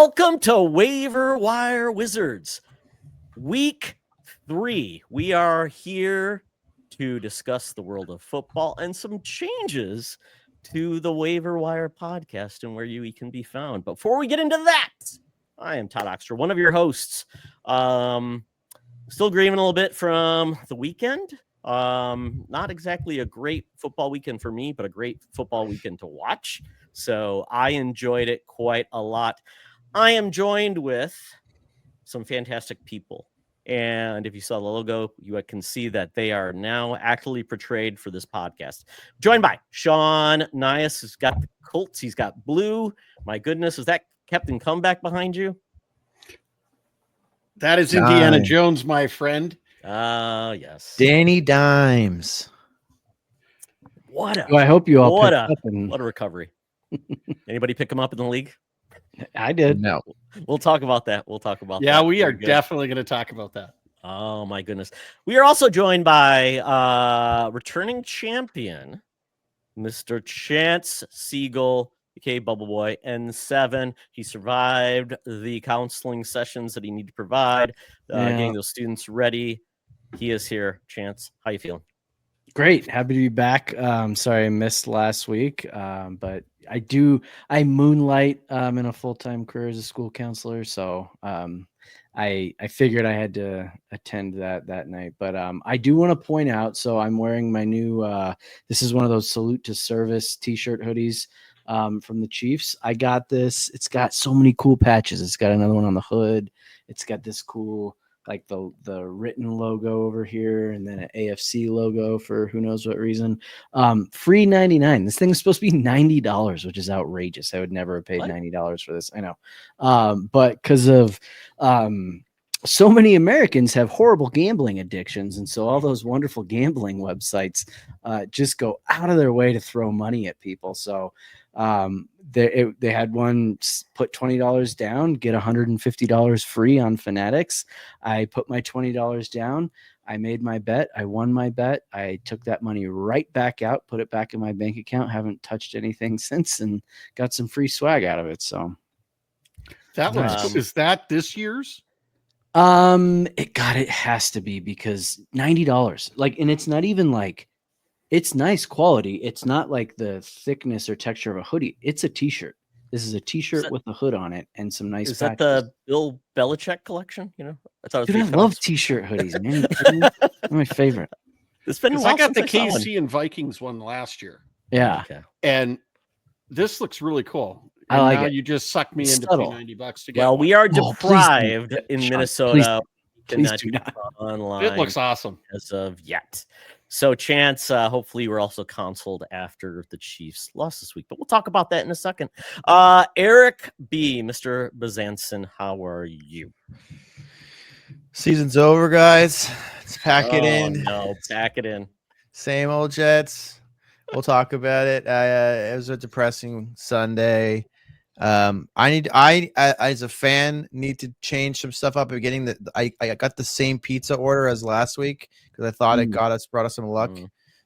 Welcome to Waiver Wire Wizards, week 3. We are here to discuss the world of football and some changes to the Waiver Wire podcast and where you can be found. But before we get into that, I am Todd Oxter, one of your hosts. Still grieving a little bit from the weekend. Not exactly a great football weekend for me, but a great football weekend to watch. So I enjoyed it quite a lot. I am joined with some fantastic people. And if you saw the logo, you can see that they are now actively portrayed for this podcast. Joined by Sean Nias, who's got the Colts. He's got blue. My goodness, is that Captain Comeback behind you? That is Indiana Jones, my friend. Yes. Danny Dimes. I hope you all what a recovery. Anybody pick him up in the league? I did. No. We'll talk about that. Yeah, we are definitely going to talk about that. Oh, my goodness. We are also joined by returning champion, Mr. Chance Siegel, aka Bubble Boy, N7. He survived the counseling sessions that he needed to provide, getting those students ready. He is here. Chance, how you feeling? Great. Happy to be back. Sorry I missed last week, but I moonlight in a full-time career as a school counselor, so I figured I had to attend that night. But I do want to point out, so I'm wearing my new this is one of those salute to service t-shirt hoodies from the Chiefs. I got this. It's got so many cool patches. It's got another one on the hood. It's got this cool, like the written logo over here, and then an AFC logo for who knows what reason. Free $99. This thing is supposed to be $90, which is outrageous. I would never have paid $90 for this. I know. But because of so many Americans have horrible gambling addictions, and so all those wonderful gambling websites just go out of their way to throw money at people. So they had one put $20 down, get $150 free on Fanatics. I put my $20 down. I made my bet. I won my bet. I took that money right back out, put it back in my bank account. Haven't touched anything since, and got some free swag out of it. So that was is that this year's? It has to be, because $90, like, and it's not even like, it's nice quality. It's not like the thickness or texture of a hoodie. It's a t-shirt. This is a t-shirt with a hood on it and some nice patches. That the Bill Belichick collection? You know, I thought I love t-shirt hoodies, man. They're my favorite. It's been I got the KC and Vikings one last year. Yeah. Okay. And this looks really cool. I like it. You just sucked me into $90 to get Well, one. we are deprived in Sean, Minnesota. please Cannot do do not. online. It looks awesome as of yet. So, Chance, hopefully we're also consoled after the Chiefs lost this week, but we'll talk about that in a second. Eric B., Mr. Bazanson, how are you? Season's over, guys. Let's pack it in. No, pack it in. Same old Jets. We'll talk about it. It was a depressing Sunday. I as a fan need to change some stuff up. Getting I got the same pizza order as last week because I thought it brought us some luck.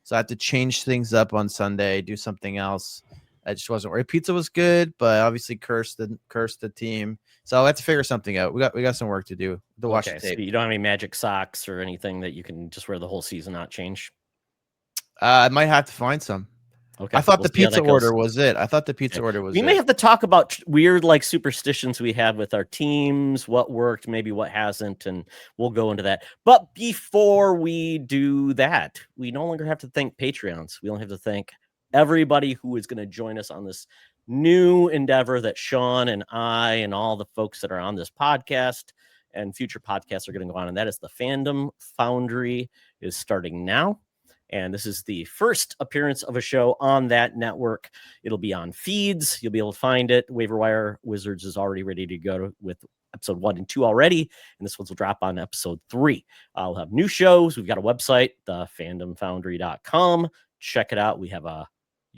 So I had to change things up on Sunday, do something else. I just wasn't worried. Pizza was good, but obviously cursed the team. So I have to figure something out. We got some work to do to watch the tape. So you don't have any magic socks or anything that you can just wear the whole season, not change? I might have to find some. Okay. I thought the pizza order was it. We may have to talk about weird superstitions we have with our teams, what worked, maybe what hasn't, and we'll go into that. But before we do that, we no longer have to thank Patreons. We only have to thank everybody who is going to join us on this new endeavor that Sean and I and all the folks that are on this podcast and future podcasts are going to go on, and that is the Fandom Foundry is starting now. And this is the first appearance of a show on that network. It'll be on feeds. You'll be able to find it. Waiver Wire Wizards is already ready to go with episode 1 and 2 already. And this one will drop on episode 3. We'll have new shows. We've got a website, thefandomfoundry.com. Check it out. We have a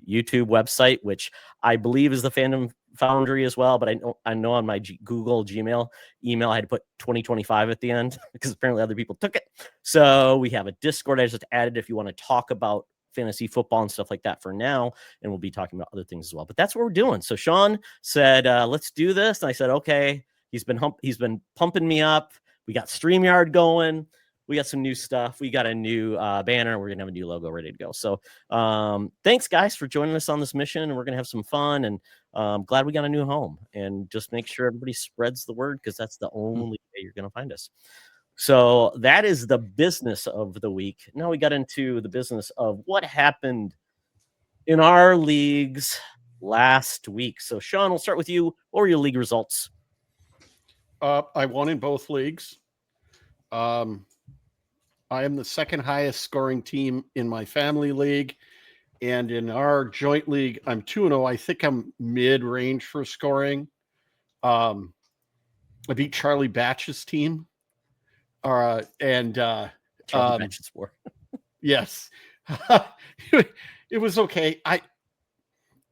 YouTube website, which I believe is the Fandom Foundry as well, but I know on my Google Gmail email I had to put 2025 at the end because apparently other people took it. So we have a Discord I just added if you want to talk about fantasy football and stuff like that for now. And we'll be talking about other things as well. But that's what we're doing. So Sean said, let's do this. And I said, okay. He's been pumping me up. We got StreamYard going. We got some new stuff. We got a new banner. We're going to have a new logo ready to go. So thanks, guys, for joining us on this mission. And we're going to have some fun. And glad we got a new home. And just make sure everybody spreads the word, because that's the only way you're going to find us. So that is the business of the week. Now we got into the business of what happened in our leagues last week. So, Sean, we'll start with you. What were your league results? I won in both leagues. I am the second highest scoring team in my family league. And in our joint league, I'm 2-0. I think I'm mid-range for scoring. I beat Charlie Batch's team. Charlie Batch's war. Yes. It was okay.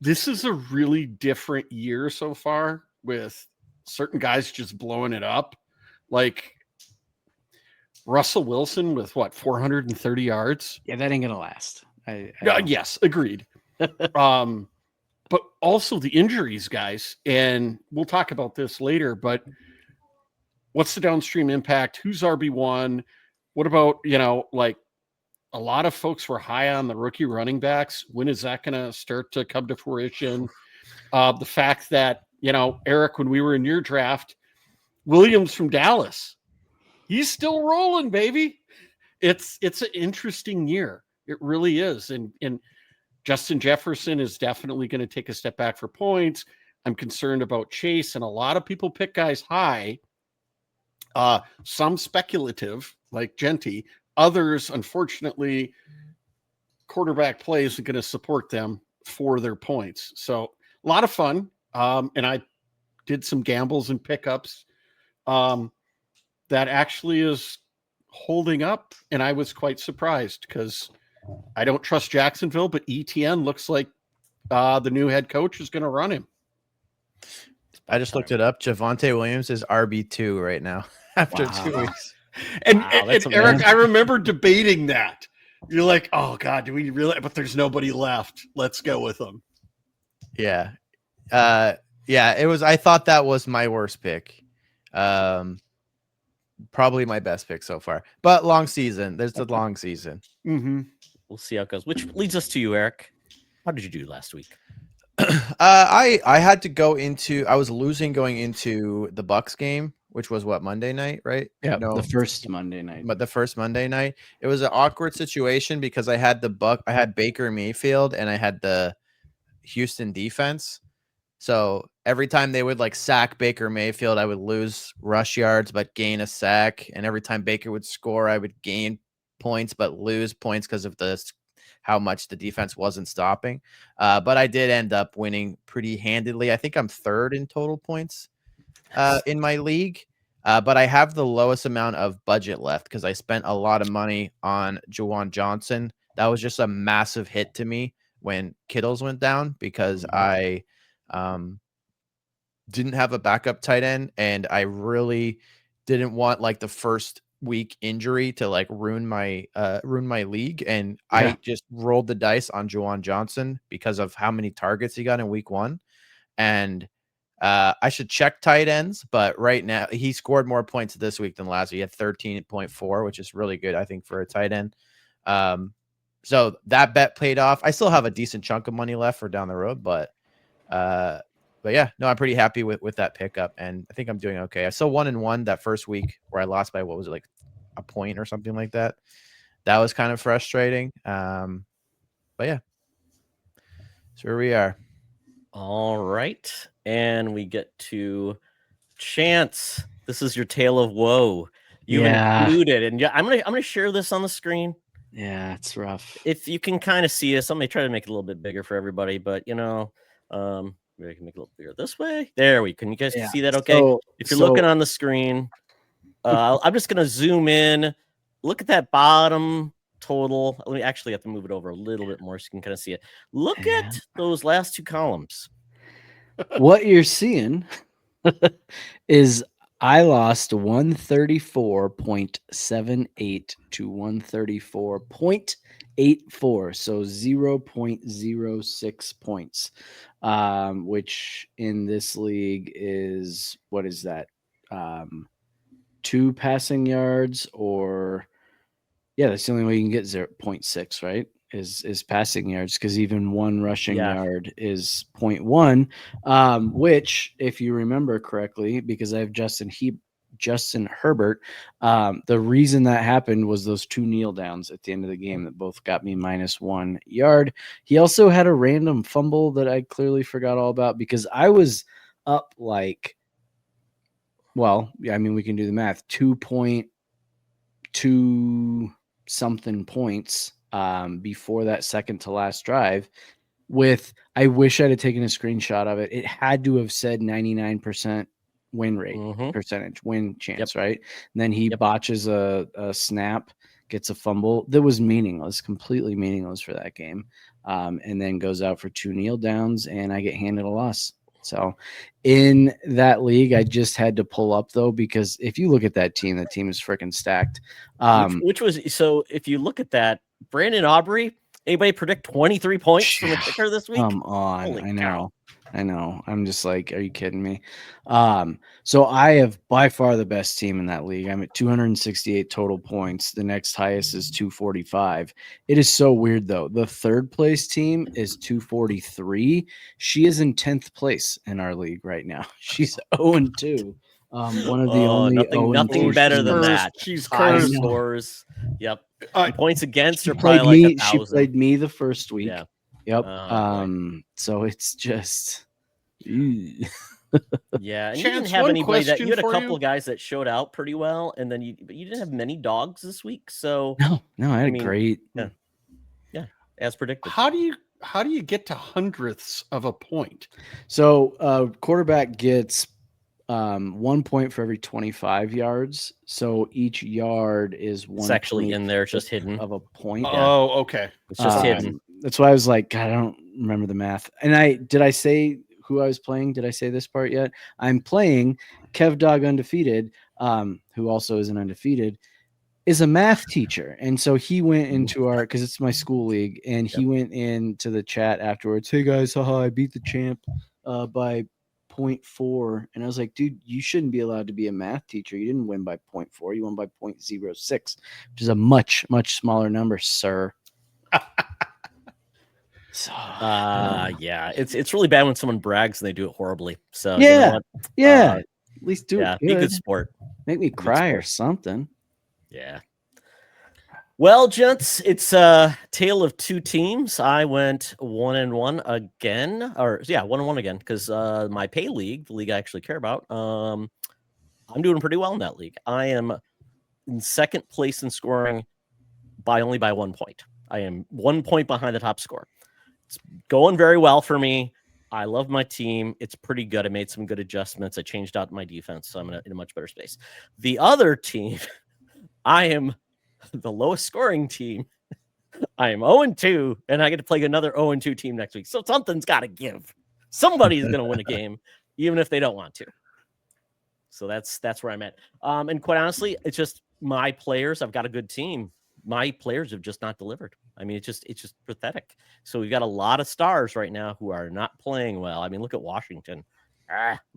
This is a really different year so far, with certain guys just blowing it up. Like Russell Wilson with 430 yards. Yeah, that ain't gonna last. Yes, agreed. But also the injuries, guys, and we'll talk about this later, but what's the downstream impact? Who's RB1? What about, like a lot of folks were high on the rookie running backs. When is that going to start to come to fruition? The fact that, Eric, when we were in your draft, Williams from Dallas, he's still rolling, baby. It's an interesting year. It really is. And Justin Jefferson is definitely going to take a step back for points. I'm concerned about Chase, and a lot of people pick guys high. Some speculative, like Genty. Others, unfortunately, quarterback play isn't going to support them for their points. So a lot of fun. And I did some gambles and pickups that actually is holding up. And I was quite surprised, because I don't trust Jacksonville, but ETN looks like the new head coach is going to run him. I just looked it up. Javonte Williams is RB2 right now after 2 weeks. And Eric, I remember debating that. You're like, oh God, do we really? But there's nobody left. Let's go with them. Yeah. It was, I thought that was my worst pick. Probably my best pick so far, but long season. There's the long season. Mm-hmm. We'll see how it goes, which leads us to you, Eric. How did you do last week? I had to go into, I was losing going into the Bucks game, which was Monday night, right? Yeah, No, the first Monday night. But the first Monday night, it was an awkward situation because I had I had Baker Mayfield and I had the Houston defense. So every time they would sack Baker Mayfield, I would lose rush yards but gain a sack. And every time Baker would score, I would gain points but lose points because of how much the defense wasn't stopping. But I did end up winning pretty handedly. I think I'm third in total points in my league. But I have the lowest amount of budget left because I spent a lot of money on Juwan Johnson. That was just a massive hit to me when Kittles went down, because I didn't have a backup tight end, and I really didn't want the first week injury to ruin my league. And I just rolled the dice on Juwan Johnson because of how many targets he got in week 1. And I should check tight ends, but right now he scored more points this week than last week. He had 13.4, which is really good, I think, for a tight end. So that bet paid off. I still have a decent chunk of money left for down the road, but yeah, no, I'm pretty happy with that pickup, and I think I'm doing okay. I still 1-1 that first week where I lost by, what was it, a point or something like that. That was kind of frustrating. But yeah, so here we are. All right. And we get to Chance. This is your tale of woe. You included, and I'm gonna share this on the screen. Yeah, it's rough. If you can kind of see us, I'm gonna try to make it a little bit bigger for everybody, but maybe I can make it a little bigger this way. There we can. You guys see that? Okay. So, if you're looking on the screen, I'm just gonna zoom in. Look at that bottom total. Let me actually have to move it over a little bit more so you can kind of see it. Look at those last two columns. What you're seeing is I lost 134.78 to 134.84, so 0.06 points, which in this league is, what is that? 2 passing yards, or that's the only way you can get 0.6, right? Is passing yards, because even 1 rushing yard is 0.1, which, if you remember correctly, because I have Justin Herbert, the reason that happened was those 2 kneel downs at the end of the game that both got me -1 yard. He also had a random fumble that I clearly forgot all about, because I was up like, well, yeah, I mean, we can do the math, 2.2 something points before that second to last drive. I wish I'd have taken a screenshot of it. It had to have said 99% win rate, percentage win chance, right? And then he botches a snap, gets a fumble that was meaningless, completely meaningless for that game, and then goes out for 2 kneel downs, and I get handed a loss. So in that league, I just had to pull up, though, because if you look at that team is freaking stacked. Which was, so if you look at that, Brandon Aubrey, anybody predict 23 points from a kicker this week? Come on. Holy I know. cow. I know. I'm just like, are you kidding me? So I have by far the best team in that league. I'm at 268 total points. The next highest is 245. It is so weird, though. The third place team is 243. She is in 10th place in our league right now. She's 0-2. One of the only nothing better than that. She's 5 cursed. scores. Yep. Points against her She probably played like me. 1,000. She played me the first week. Yeah. Yep. boy. So it's just. Yeah, and Chance, you didn't have one anybody that you had a question for couple you? of guys that showed out pretty well, and then you didn't have many dogs this week, so No, I had a great. Yeah, as predicted. How do you get to hundredths of a point? So quarterback gets 1 point for every 25 yards. So each yard is one. It's actually in there, just hidden of a point. Oh, okay. It's just hidden. That's why I was like, God, I don't remember the math. And did I say who I was playing? Did I say this part yet? I'm playing Kev Dog Undefeated, who also isn't undefeated, is a math teacher. And so he went into our, because it's my school league, and he went into the chat afterwards. Hey guys, haha, I beat the champ by 0.4. And I was like, dude, you shouldn't be allowed to be a math teacher. You didn't win by 0.4. You won by 0.06, which is a much, much smaller number, sir. So, yeah, it's really bad when someone brags and they do it horribly. So yeah, you know what? At least do it. Be a good sport. Make me cry or something. Yeah. Well, gents, it's a tale of 2 teams. I went 1-1 again, 1-1 again, because my pay league, the league I actually care about, I'm doing pretty well in that league. I am in second place in scoring only by 1 point. I am 1 point behind the top scorer. It's going very well for me. I love my team. It's pretty good. I made some good adjustments. I changed out my defense, so I'm in a much better space. The other team, I am the lowest scoring team. I am 0-2, and I get to play another 0-2 team next week. So something's got to give. Somebody's going to win a game, even if they don't want to. So that's where I'm at. And quite honestly, it's just my players. I've got a good team. My players have just not delivered. I mean, it's just pathetic. So we've got a lot of stars right now who are not playing well. I mean, look at Washington.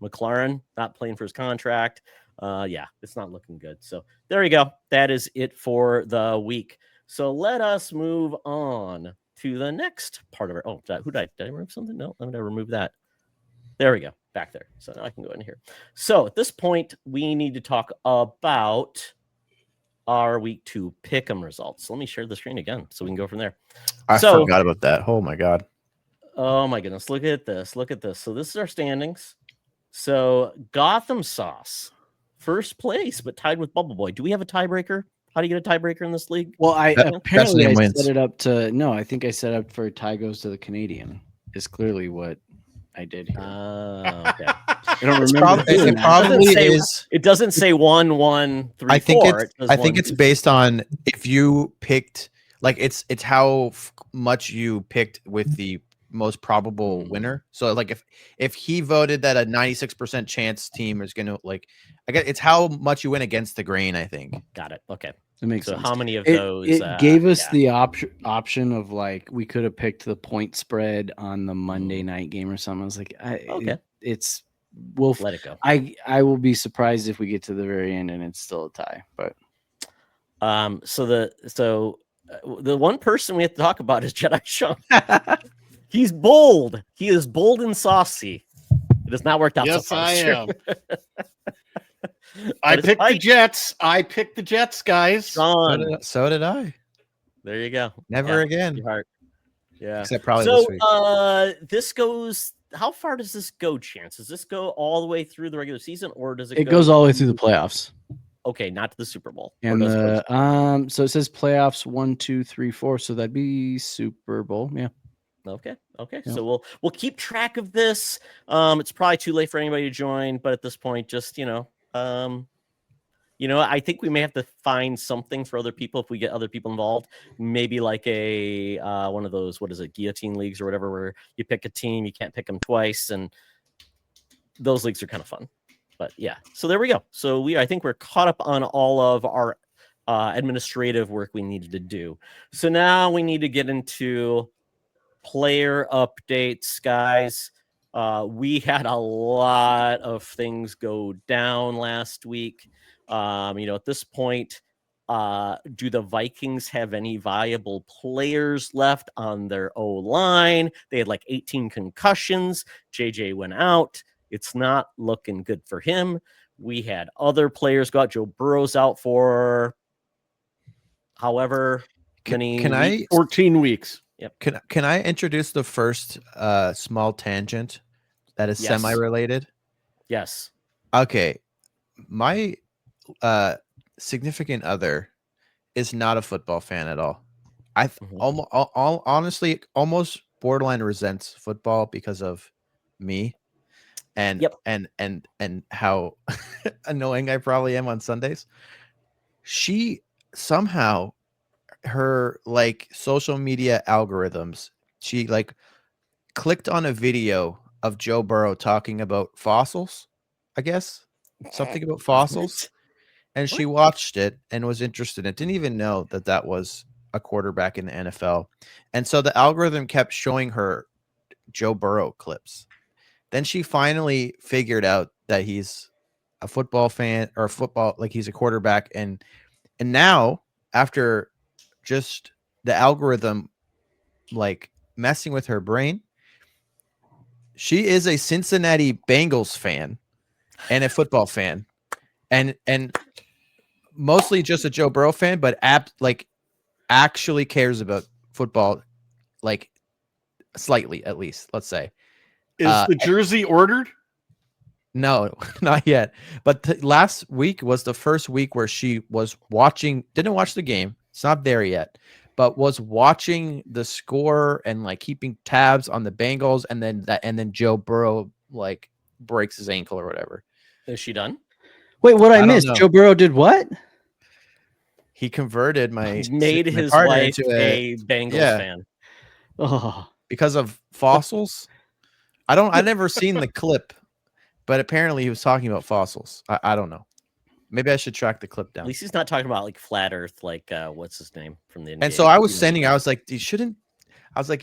McLaurin not playing for his contract. It's not looking good. So there you go. That is it for the week. So let us move on to the next part of our. Oh, did I remove something? No, I'm going to remove that. There we go. Back there. So now I can go in here. So at this point, we need to talk about our week 2 pick'em results. So let me share the screen again so we can go from there. I forgot about that. Oh my God. Oh my goodness. Look at this. So this is our standings. So Gotham Sauce, first place, but tied with Bubble Boy. Do we have a tiebreaker? How do you get a tiebreaker in this league? Well, apparently I wins. set it up to, no, I think I set up for tie goes to the Canadian is clearly what I did here. Okay. I don't remember. It probably is. It doesn't say 1, 1, 3, I think 4. I think it's based on if you picked, like it's how much you picked with the most probable winner. So like if he voted that a 96% chance team is going to like, I guess it's how much you win against the grain. I think. Got it. Okay. That makes So sense. how many of It, those? it gave us yeah. the option of like we could have picked the point spread on the Monday night game or something. I was like, Okay. it's Let it go. I will be surprised if we get to the very end and it's still a tie. But so the one person we have to talk about is Jedi Sean. He's bold. He is bold and saucy. It has not worked out so Yes, far. I this year. am. I it's picked the Mike. Jets. I picked the Jets, guys. Sean. So did I. There you go. Never Yeah, again. your heart. Yeah. Except probably So this week. this goes. How far does this go, Chance? Does this go all the way through the regular season, or does it? It goes all the way through the playoffs. Okay, not to the Super Bowl. And so it says playoffs 1, 2, 3, 4. So that'd be Super Bowl. Yeah. Okay. Yeah. So we'll keep track of this. It's probably too late for anybody to join, but at this point, just I think we may have to find something for other people if we get other people involved. Maybe like a one of those, what is it, guillotine leagues or whatever, where you pick a team, you can't pick them twice, and those leagues are kind of fun. But yeah, so there we go. So I think we're caught up on all of our administrative work we needed to do. So now we need to get into player updates, guys. We had a lot of things go down last week. At this point, do the Vikings have any viable players left on their O-line? They had like 18 concussions. JJ went out. It's not looking good for him. We had other players go out. Joe Burrow's out for however many Can I 14 weeks. Yep. Can I introduce the first small tangent that is Yes. semi-related? Yes. Okay. My significant other is not a football fan at all. I honestly almost borderline resents football because of me and and how annoying I probably am on Sundays. She somehow, her like social media algorithms, she like clicked on a video of Joe Burrow talking about fossils, I guess something about fossils, and she watched it and was interested in it. Didn't even know that was a quarterback in the NFL. And so the algorithm kept showing her Joe Burrow clips. Then she finally figured out that he's a football fan, or football, like he's a quarterback. And now, after just the algorithm like messing with her brain, she is a Cincinnati Bengals fan and a football fan, and mostly just a Joe Burrow fan, but actually cares about football, like slightly at least, let's say. Is the jersey ordered? No, not yet. But last week was the first week where she was didn't watch the game. It's not there yet, but was watching the score and like keeping tabs on the Bengals, and then Joe Burrow like breaks his ankle or whatever. Is she done? Wait, what I don't missed? know. Joe Burrow did what? He converted my His partner wife into a Bengals fan. Oh, because of fossils. I've never seen the clip, but apparently he was talking about fossils. I don't know. Maybe I should track the clip down. At least he's not talking about like flat Earth, like what's his name from the NBA. And so I was like, you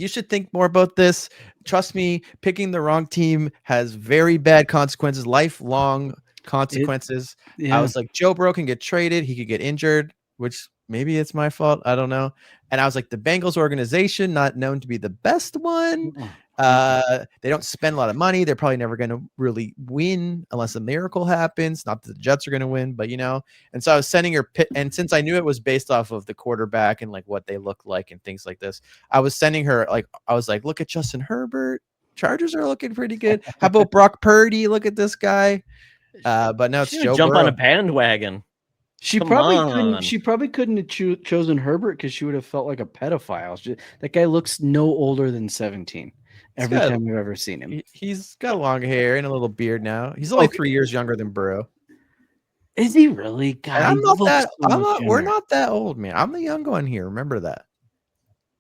should think more about this. Trust me, picking the wrong team has very bad consequences, lifelong consequences. I was like, Joe Burrow can get traded. He could get injured, which maybe it's my fault. I don't know. And I was like, the Bengals organization, not known to be the best one. They don't spend a lot of money. They're probably never going to really win unless a miracle happens. Not that the Jets are going to win, but and so I was sending her and since I knew it was based off of the quarterback and like what they look like and things like this, I was sending her I was like, look at Justin Herbert. Chargers are looking pretty good. How about Brock Purdy? Look at this guy. But now it's Joe jump Burrow. on a bandwagon. She probably couldn't have chosen Herbert because she would have felt like a pedophile. That guy looks no older than 17 every time we've ever seen him. He's got long hair and a little beard now. He's only 3 years younger than Burrow. Is he really? God, we're not that old, man. I'm the young one here. Remember that.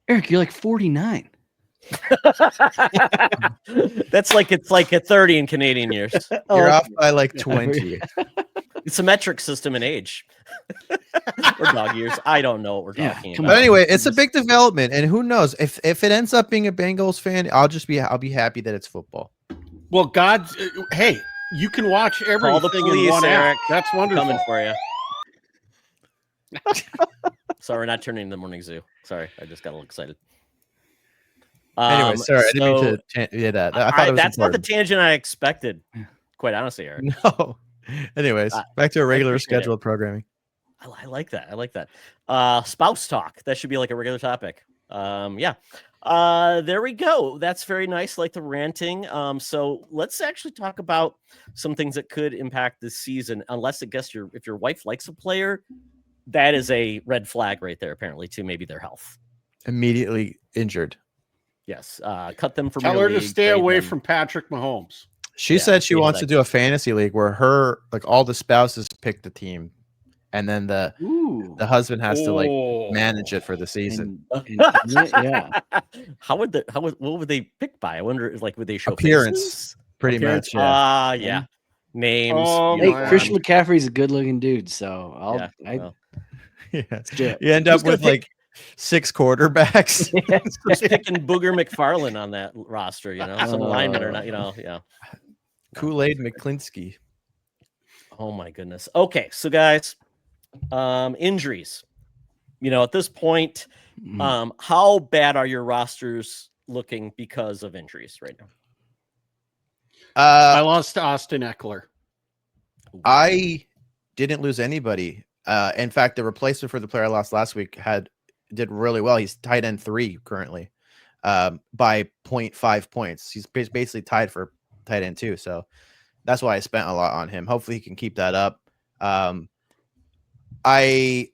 Eric, you're like 49. That's like it's like at 30 in Canadian years. You're off by like 20. It's a metric system in age. Or dog years. I don't know what we're Yeah, talking come about. But anyway, it's a big development, and who knows if it ends up being a Bengals fan, I'll be happy that it's football. Well, God, hey, you can watch everything Call the police, in one app. Eric. That's wonderful. Coming for you. Sorry, we're not turning into the morning zoo. Sorry, I just got a little excited. Anyway, sorry, I didn't mean to that. I thought it was that's not the important. tangent I expected. Quite honestly, Eric. No. Anyways, back to our regular appreciate it. scheduled programming. I like that. I like that. Spouse talk. That should be like a regular topic. Yeah. There we go. That's very nice. Like the ranting. So let's actually talk about some things that could impact this season. Unless if your wife likes a player, that is a red flag right there. Apparently, to maybe their health. Immediately injured. Yes. Cut them from. Tell your her to league, stay trade away them. from Patrick Mahomes. She said she wants to do a fantasy league where all the spouses pick the team, and then the husband has to like manage it for the season. Yeah. What would they pick by? I wonder, like, would they show Appearance, faces? pretty Appearance? much. Yeah. Yeah. Names. Oh, Hey, man. Christian McCaffrey's a good-looking dude, so Yeah. You end up with like 6 quarterbacks. Who's picking Booger McFarland on that roster? Some linemen are not. Yeah. Kool-Aid McClinsky. Oh my goodness. Okay, so guys, injuries. At this point, how bad are your rosters looking because of injuries right now? I lost to Austin Eckler. I didn't lose anybody. In fact, the replacement for the player I lost last week did really well. He's tight end 3 currently, by 0.5 points. He's basically tied for tight end 2. So that's why I spent a lot on him. Hopefully he can keep that up. I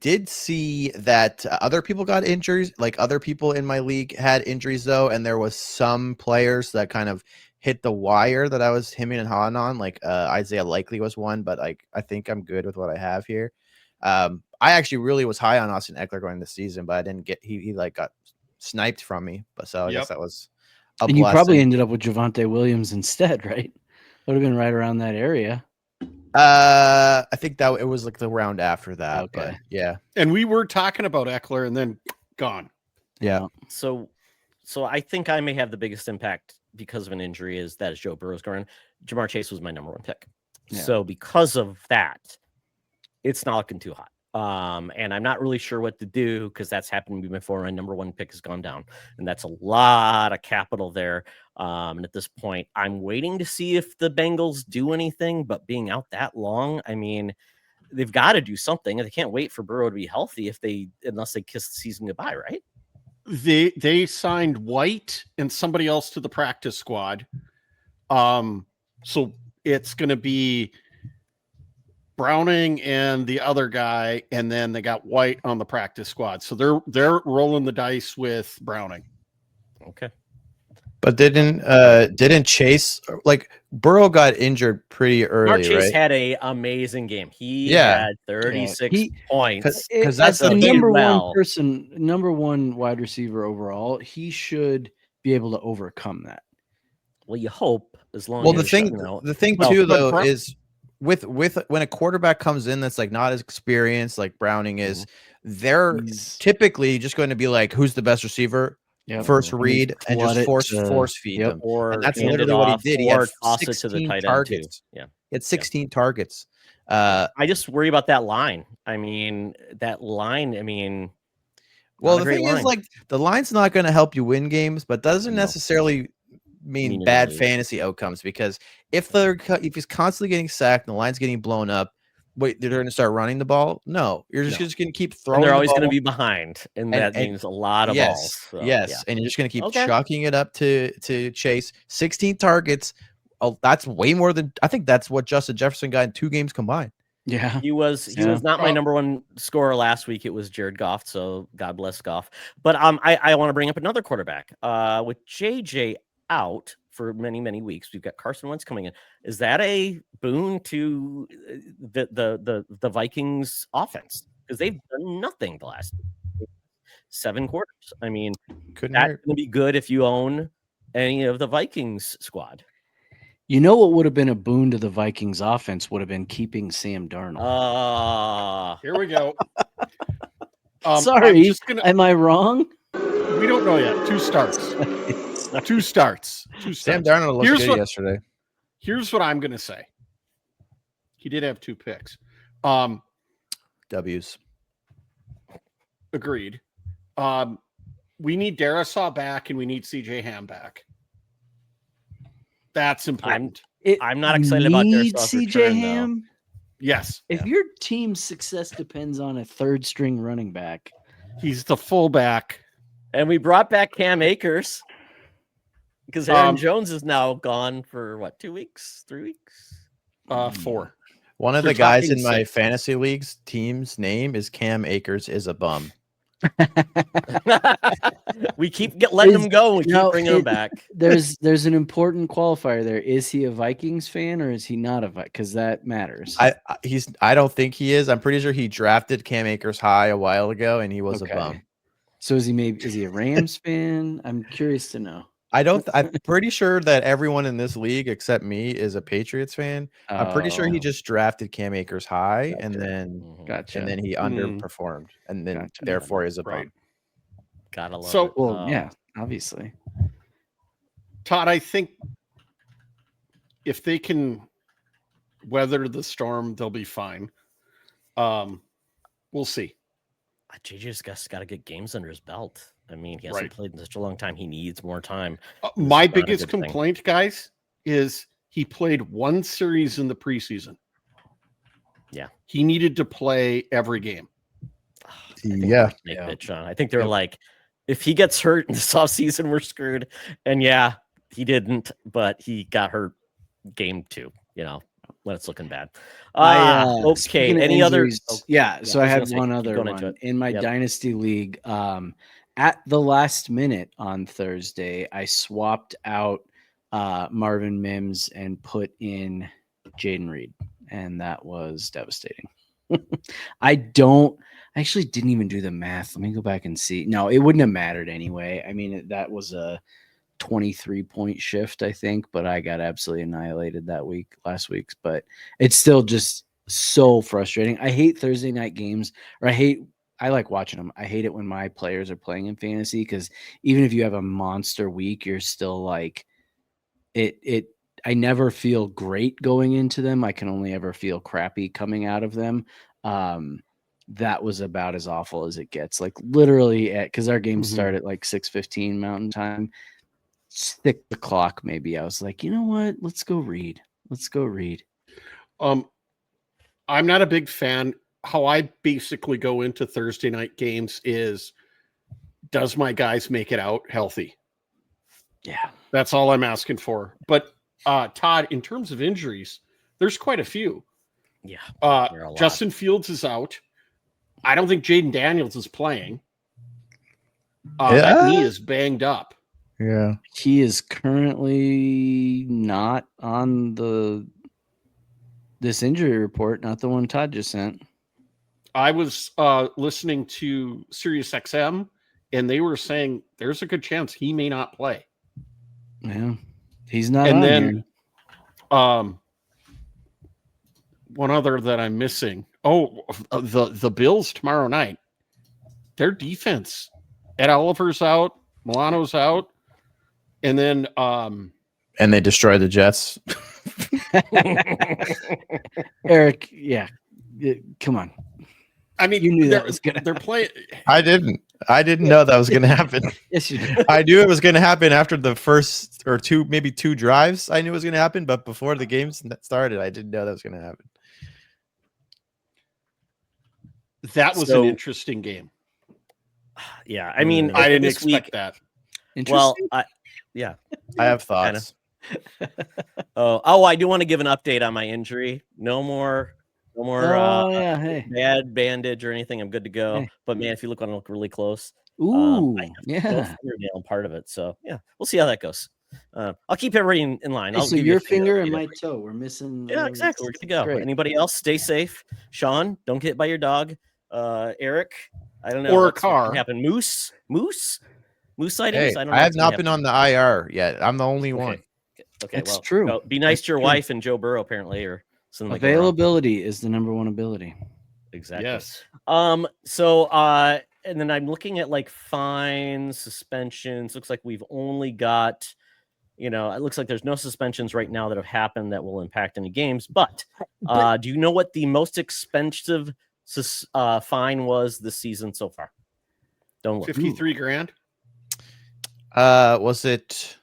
did see that other people got injuries. Like other people in my league had injuries though, and there was some players that kind of hit the wire that I was hemming and hawing on. Like Isaiah Likely was one, but I think I'm good with what I have here. I actually really was high on Austin Eckler going this season, but I didn't get he like got sniped from me. But so I guess that was a and blessing. you probably ended up with Javonte Williams instead, right? Would have been right around that area. I think that it was like the round after that. Okay. But yeah. And we were talking about Eckler and then gone. Yeah. So I think I may have the biggest impact because of an injury is Joe Burrow's going. Jamar Chase was my number 1 pick. Yeah. So because of that, it's not looking too hot. And I'm not really sure what to do because that's happened to me before. My number 1 pick has gone down, and that's a lot of capital there. And at this point, I'm waiting to see if the Bengals do anything. But being out that long, I mean, they've got to do something. They can't wait for Burrow to be healthy unless they kiss the season goodbye, right? They signed White and somebody else to the practice squad. So it's going to be Browning and the other guy, and then they got White on the practice squad. So they're rolling the dice with Browning. Okay. But didn't Chase, like Burrow got injured pretty early, Chase right? had an amazing game. He had 36 points. Because that's the the number one wide receiver overall. He should be able to overcome that. Well, you hope as long as the thing too though is with when a quarterback comes in that's like not as experienced like Browning is, they're typically just going to be like, who's the best receiver? Yep. First read and just force feed them. And that's literally what he did. He had 16 targets. Yeah. He had 16 targets. I just worry about that line. I mean, well, the thing is, like, the line's not going to help you win games, but doesn't necessarily mean bad fantasy outcomes, because if he's constantly getting sacked and the line's getting blown up, wait, they're going to start running the ball? No, you're just going to keep throwing. And they're always going to be behind, and that means a lot of balls. So, yes, and you're just going to keep chucking it up to Chase. 16 targets. Oh, that's way more than I think. That's what Justin Jefferson got in 2 games combined. Yeah, he was not my number 1 scorer last week. It was Jared Goff. So God bless Goff. But I want to bring up another quarterback. With JJ out for many, many weeks, we've got Carson Wentz coming in. Is that a boon to the Vikings offense? Because they've done nothing the last week. 7 quarters. I mean, Couldn't that's hurt. going to be good if you own any of the Vikings squad. You know what would have been a boon to the Vikings offense would have been keeping Sam Darnold. Here we go. Sorry, I'm just gonna. am I wrong? We don't know yet. 2 starts. 2 starts. 2 starts. Sam Darnold looked Here's good what- yesterday. Here's what I'm gonna say. He did have 2 picks. W's. Agreed. We need Darisaw back and we need CJ Ham back. That's important. I'm not excited about need Darisaw's CJ return, though. Ham. Yes. If your team's success depends on a third string running back, He's the fullback. And we brought back Cam Akers because Aaron Jones is now gone for what, 2 weeks, 3 weeks? 4. One of They're the guys talking in my 6. fantasy league's team's name is Cam Akers is a bum. We keep letting him go. We keep No, bringing him back. there's an important qualifier there. Is he a Vikings fan or is he not a Vikings? Because that matters. I don't think he is. I'm pretty sure he drafted Cam Akers high a while ago and he was a bum. So is he a Rams fan? I'm curious to know. I'm pretty sure that everyone in this league except me is a Patriots fan. I'm pretty sure he just drafted Cam Akers high and then he underperformed and then therefore is a bum. Right. Gotta love So- it. Well, yeah, obviously. Todd, I think if they can weather the storm, they'll be fine. We'll see. JJ's got to get games under his belt. I mean, he hasn't played in such a long time. He needs more time. My It's not a biggest good thing. complaint, guys, is he played 1 series in the preseason. Yeah. He needed to play every game. I think Yeah. they make that, Sean. I think they're like, if he gets hurt in this offseason, we're screwed. And yeah, he didn't, but he got hurt game 2, when it's looking bad. Okay. Speaking of Any other? injuries, Oh, so I was had gonna say, one keep other going into one it. in my Yep. dynasty league. At the last minute on Thursday, I swapped out Marvin Mims and put in Jaden Reed, and that was devastating. I actually didn't even do the math. Let me go back and see. No, it wouldn't have mattered anyway. I mean, that was a 23-point shift, I think, but I got absolutely annihilated last week. But it's still just so frustrating. I hate Thursday night games, or I like watching them. I hate it when my players are playing in fantasy because even if you have a monster week, you're still like it. I never feel great going into them. I can only ever feel crappy coming out of them. That was about as awful as it gets. Like literally, because our games start at like 6:15 Mountain Time, 6 o'clock maybe. I was like, you know what? Let's go read. I'm not a big fan. How I basically go into Thursday night games is, does my guys make it out healthy? Yeah. That's all I'm asking for. But Todd, in terms of injuries, there's quite a few. Yeah. There are a lot. Justin Fields is out. I don't think Jaden Daniels is playing. That knee is banged up. Yeah. He is currently not on this injury report, not the one Todd just sent. I was listening to Sirius XM, and they were saying there's a good chance he may not play. Yeah, he's not. And on then, here. one other that I'm missing. Oh, the Bills tomorrow night. Their defense. Ed Oliver's out. Milano's out. And then And they destroyed the Jets. Eric, come on. I mean, You knew that was gonna they're playing. I didn't know that was going to happen. Yes, you did. I knew it was going to happen after the first or maybe two drives. I knew it was going to happen, but before the game started, I didn't know that was going to happen. That was an interesting game. Yeah, I mean, I didn't this expect week, that. well, I have thoughts. I do want to give an update on my injury. No more Hey. bad bandage or anything. I'm good to go. Hey. But man, if you want to look really close, Ooh, I have no fingernail part of it. So yeah, we'll see how that goes. I'll keep everybody in line. Hey, I'll so give you your a finger finger and update my every- toe, we're missing. Yeah, exactly. We're good to go. Great. Anybody else? Stay safe. Sean, don't get hit by your dog. Eric, I don't know. Or a what's gonna car. happen. Moose sightings. Hey, I don't know. I have what's gonna not been happen. on the IR yet. I'm the only one. Okay, It's well, true. no, be nice It's to your true. wife and Joe Burrow apparently, or something like that. Availability is the number one ability. Exactly. Yes. So and then I'm looking at like fines, suspensions. Looks like we've only got, it looks like there's no suspensions right now that have happened that will impact any games. But do you know what the most expensive fine was this season so far? Don't look. 53 grand. Was it?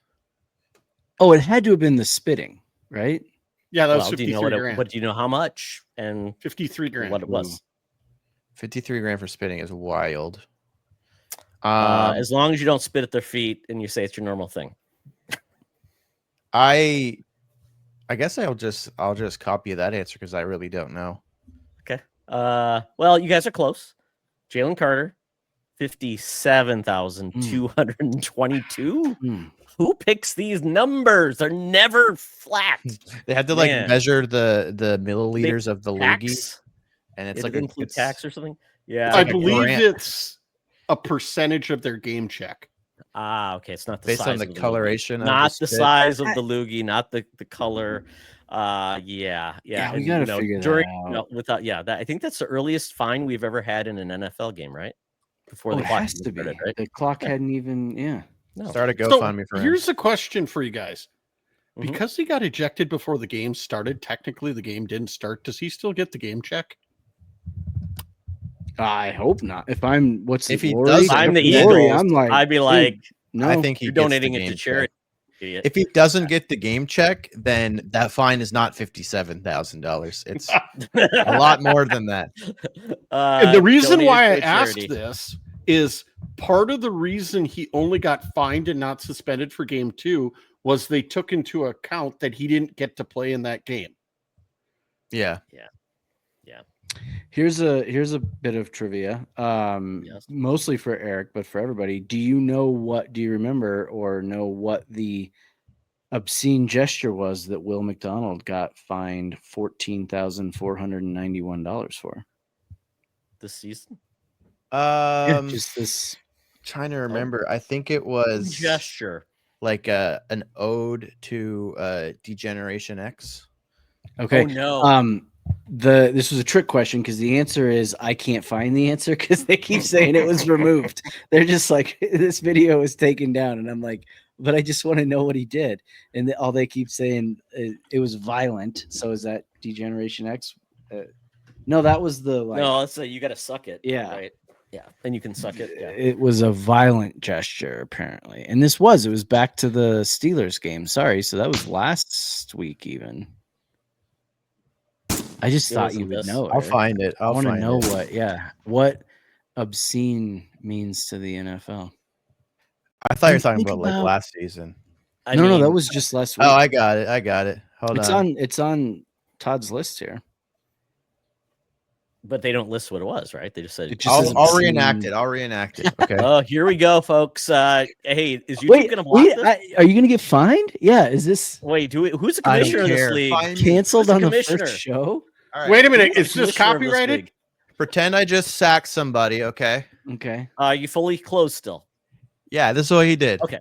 Oh, it had to have been the spitting, right? Yeah, that was Well, do 53 you know grand. but do you know how much and 53 grand. what it was? 53 grand for spitting is wild. As long as you don't spit at their feet and you say it's your normal thing. I guess I'll just copy that answer because I really don't know. Okay. Well, you guys are close. Jalen Carter, 57,222. Who picks these numbers? They're never flat. They had to Man. measure the milliliters of the loogie, Tax? and it's Did like it include tax or something? Yeah. I like a believe grant. it's a percentage of their game check. Okay. It's not the based size on the of the coloration, loogie. Not the spit. size of the loogie, not the color. Yeah. we gotta figure that out. I think that's the earliest fine we've ever had in an NFL game, right? Before Oh, the it clock has to be. started, right? The clock hadn't even. No. Start a So GoFundMe for him. here's a question for you guys. Mhm. Because he got ejected before the game started, technically the game didn't start. Does he still get the game check? I hope not. If I'm, If he glory? doesn't, I'm the Glory, Eagles. I'm like, I'd be dude, like, no. I think he you're gets donating the it to game charity. check. Idiot. If he doesn't get the game check, then that fine is not $57,000. It's a lot more than that. And the reason donate why it I to a asked charity. this is part of the reason he only got fined and not suspended for game 2 was they took into account that he didn't get to play in that game. Yeah. Here's a bit of trivia. Yes. Mostly for Eric, but for everybody. Do you remember or know what the obscene gesture was that Will McDonald got fined $14,491 for? This season? Just this. Trying to remember. I think it was Gesture. like an ode to Degeneration X. Okay. Oh no. This was a trick question because the answer is I can't find the answer because they keep saying it was removed. They're just like, this video is taken down, and I'm like, but I just want to know what he did, and all they keep saying it was violent. So is that Degeneration X? No, that was the No, let's say you got to suck it. Yeah. Right. Yeah. And you can suck it. Yeah. It was a violent gesture apparently, and it was back to the Steelers game. Sorry, so that was last week even. I just thought you would know. I'll Eric. find it. I want to know what obscene means to the NFL. I thought you were And talking think about like about- last season. No, that was just last week. Oh, I got it. Hold on. It's on Todd's list here. But they don't list what it was, right? They just said. It just says I'll obscene. reenact it. Okay. Oh, here we go, folks. Hey, is YouTube Wait, going to block this? are you going to get fined? Yeah, is this Wait, who's the I don't commissioner of this care. league? Fine me. canceled Who's the on the commissioner? first show? All right. Wait a minute. Who's the Is this commissioner of this copyrighted? league? Pretend I just sacked somebody. Okay. Okay. You fully closed still. Yeah, this is what he did. Okay.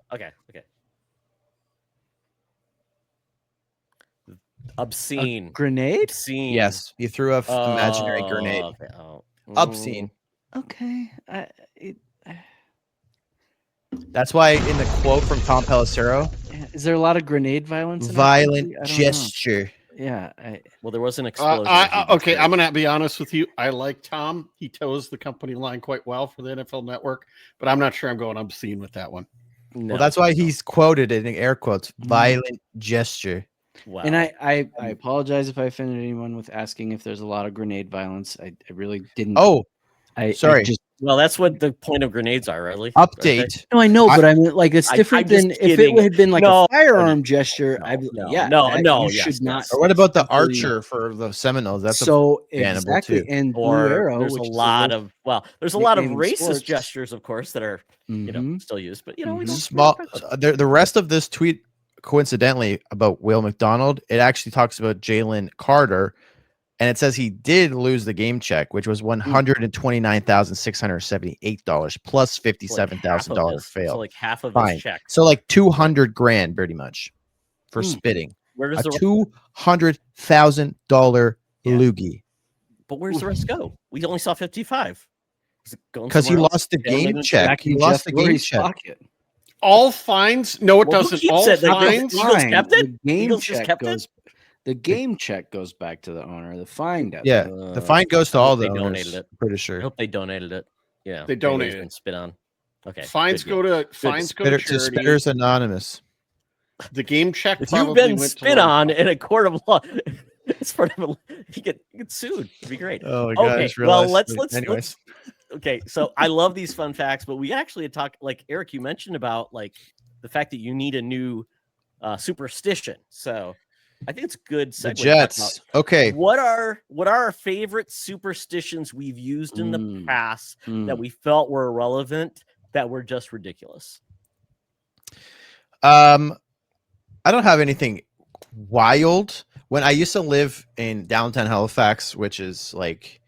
Obscene. Grenade? Obscene. Yes, he threw a imaginary grenade. Okay. Oh. Obscene. Okay. That's why in the quote from Tom Pelissero, Is there a lot of grenade violence? in our violent country? I don't know. gesture. Yeah. Well, there was an explosion. Okay, I'm going to be honest with you. I like Tom. He toes the company line quite well for the NFL Network, but I'm not sure I'm going obscene with that one. Well, that's why he's quoted in air quotes, violent gesture. Wow. And I apologize if I offended anyone with asking if there's a lot of grenade violence. I really didn't. Oh, I sorry. Well, that's what the point of grenades are, really. Update. No, I know, but I mean, like, it's different I'm just than if it kidding. had been like No. a firearm gesture. No, yeah, no, that no, you yes, should not. yes. Or what about the Absolutely archer for the Seminoles? That's so bannable, exactly, too. and Blue Or Arrow. there's a which is lot little- of there's a lot of nickname in racist sports. gestures, of course, that are Mhm. still used. But we don't small. The rest of this tweet, coincidentally, about Will McDonald, it actually talks about Jalen Carter And it says he did lose the game check, which was $129,678 plus $57,000 So fail like half of his fine. check. So like 200 grand, pretty much, for spitting. Where does A the $200,000 loogie. But where's the rest go? We only saw 55. Because he lost the game check. Back He in lost Jeff the game Lurie's check. pocket. All fines? No, it doesn't. All It? Like, fines. the Eagles kept it? The game Eagles just check kept it? goes. The game check goes back to the owner. The fine does. Yeah, the fine goes to I all hope the they owners. donated it. Pretty I sure. hope they donated it. Yeah, They donated it. Spit on. Okay. Fines good go deal. to fines go to To charity. Spitters Anonymous. The game check. If probably you've been went to spit like- on in a court of law, it's part of you get sued. It'd be great. Oh my god! Okay, I just well realized. let's. Okay, so I love these fun facts, but we actually had talked, like Eric, you mentioned about like the fact that you need a new superstition. So I think it's a good segue. The to talk Jets. about Okay. what are our favorite superstitions we've used in the past that we felt were irrelevant, that were just ridiculous? I don't have anything wild. When I used to live in downtown Halifax, which is like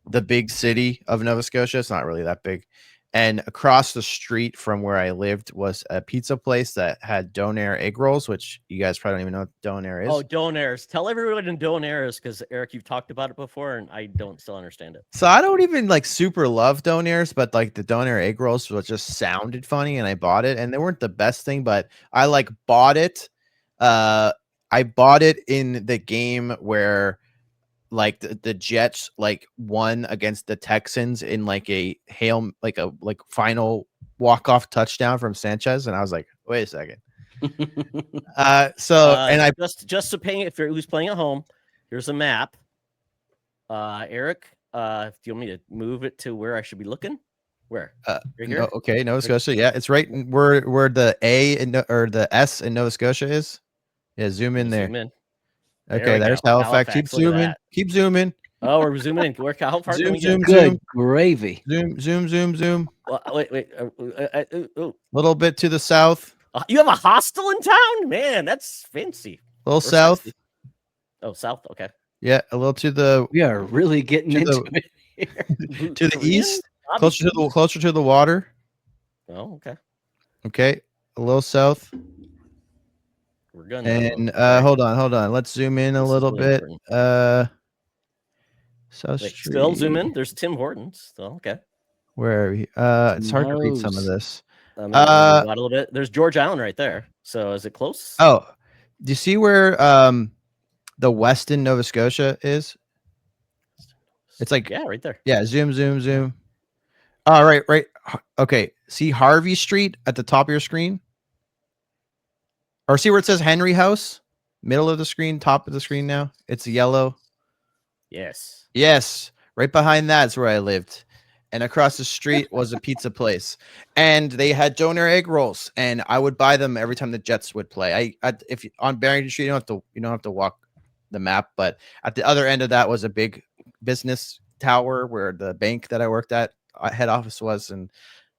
the big city of Nova Scotia, it's not really that big. And across the street from where I lived was a pizza place that had donair egg rolls, which you guys probably don't even know what donair is. Oh, donairs. Tell everyone in donairs, because Eric, you've talked about it before, and I don't still understand it. So I don't even like super love donairs, but like the donair egg rolls just sounded funny, and I bought it, and they weren't the best thing, but I like bought it. I bought it in the game where like the Jets like won against the Texans in like a final walk-off touchdown from Sanchez, and I was like, wait a second. And I just to pay if you're who's playing at home, here's a map. Eric, do you want me to move it to where I should be looking? Where? Right here? No, okay, Nova Scotia. Yeah, it's right where the A or the S in Nova Scotia is. Yeah, zoom in there. Zoom in. Okay, there's Halifax. Keep zooming. Keep zooming. Oh, we're zooming in. How far can we get? Good gravy. Zoom. Well, wait. Little bit to the south. You have a hostel in town? Man, that's fancy. A little south. Fancy. Oh, south. Okay. Yeah, a little to the. We are really getting into it here. To the east, closer to the water. Oh, okay. Okay, a little south. We're gonna. And hold on. Let's zoom in a little bit. South Street. Still zoom in. There's Tim Hortons. Still okay. Where are we? It's hard to read some of this. A little bit. There's George Island right there. So is it close? Oh, do you see where the Weston, Nova Scotia is? It's like right there. Yeah, zoom. All right. Okay. See Harvey Street at the top of your screen? Or see where it says Henry House? Middle of the screen, top of the screen now. It's yellow. Yes. Right behind that's where I lived. And across the street was a pizza place. And they had donair egg rolls. And I would buy them every time the Jets would play. If on Barrington Street, you don't have to walk the map, but at the other end of that was a big business tower where the bank that I worked at head office was, and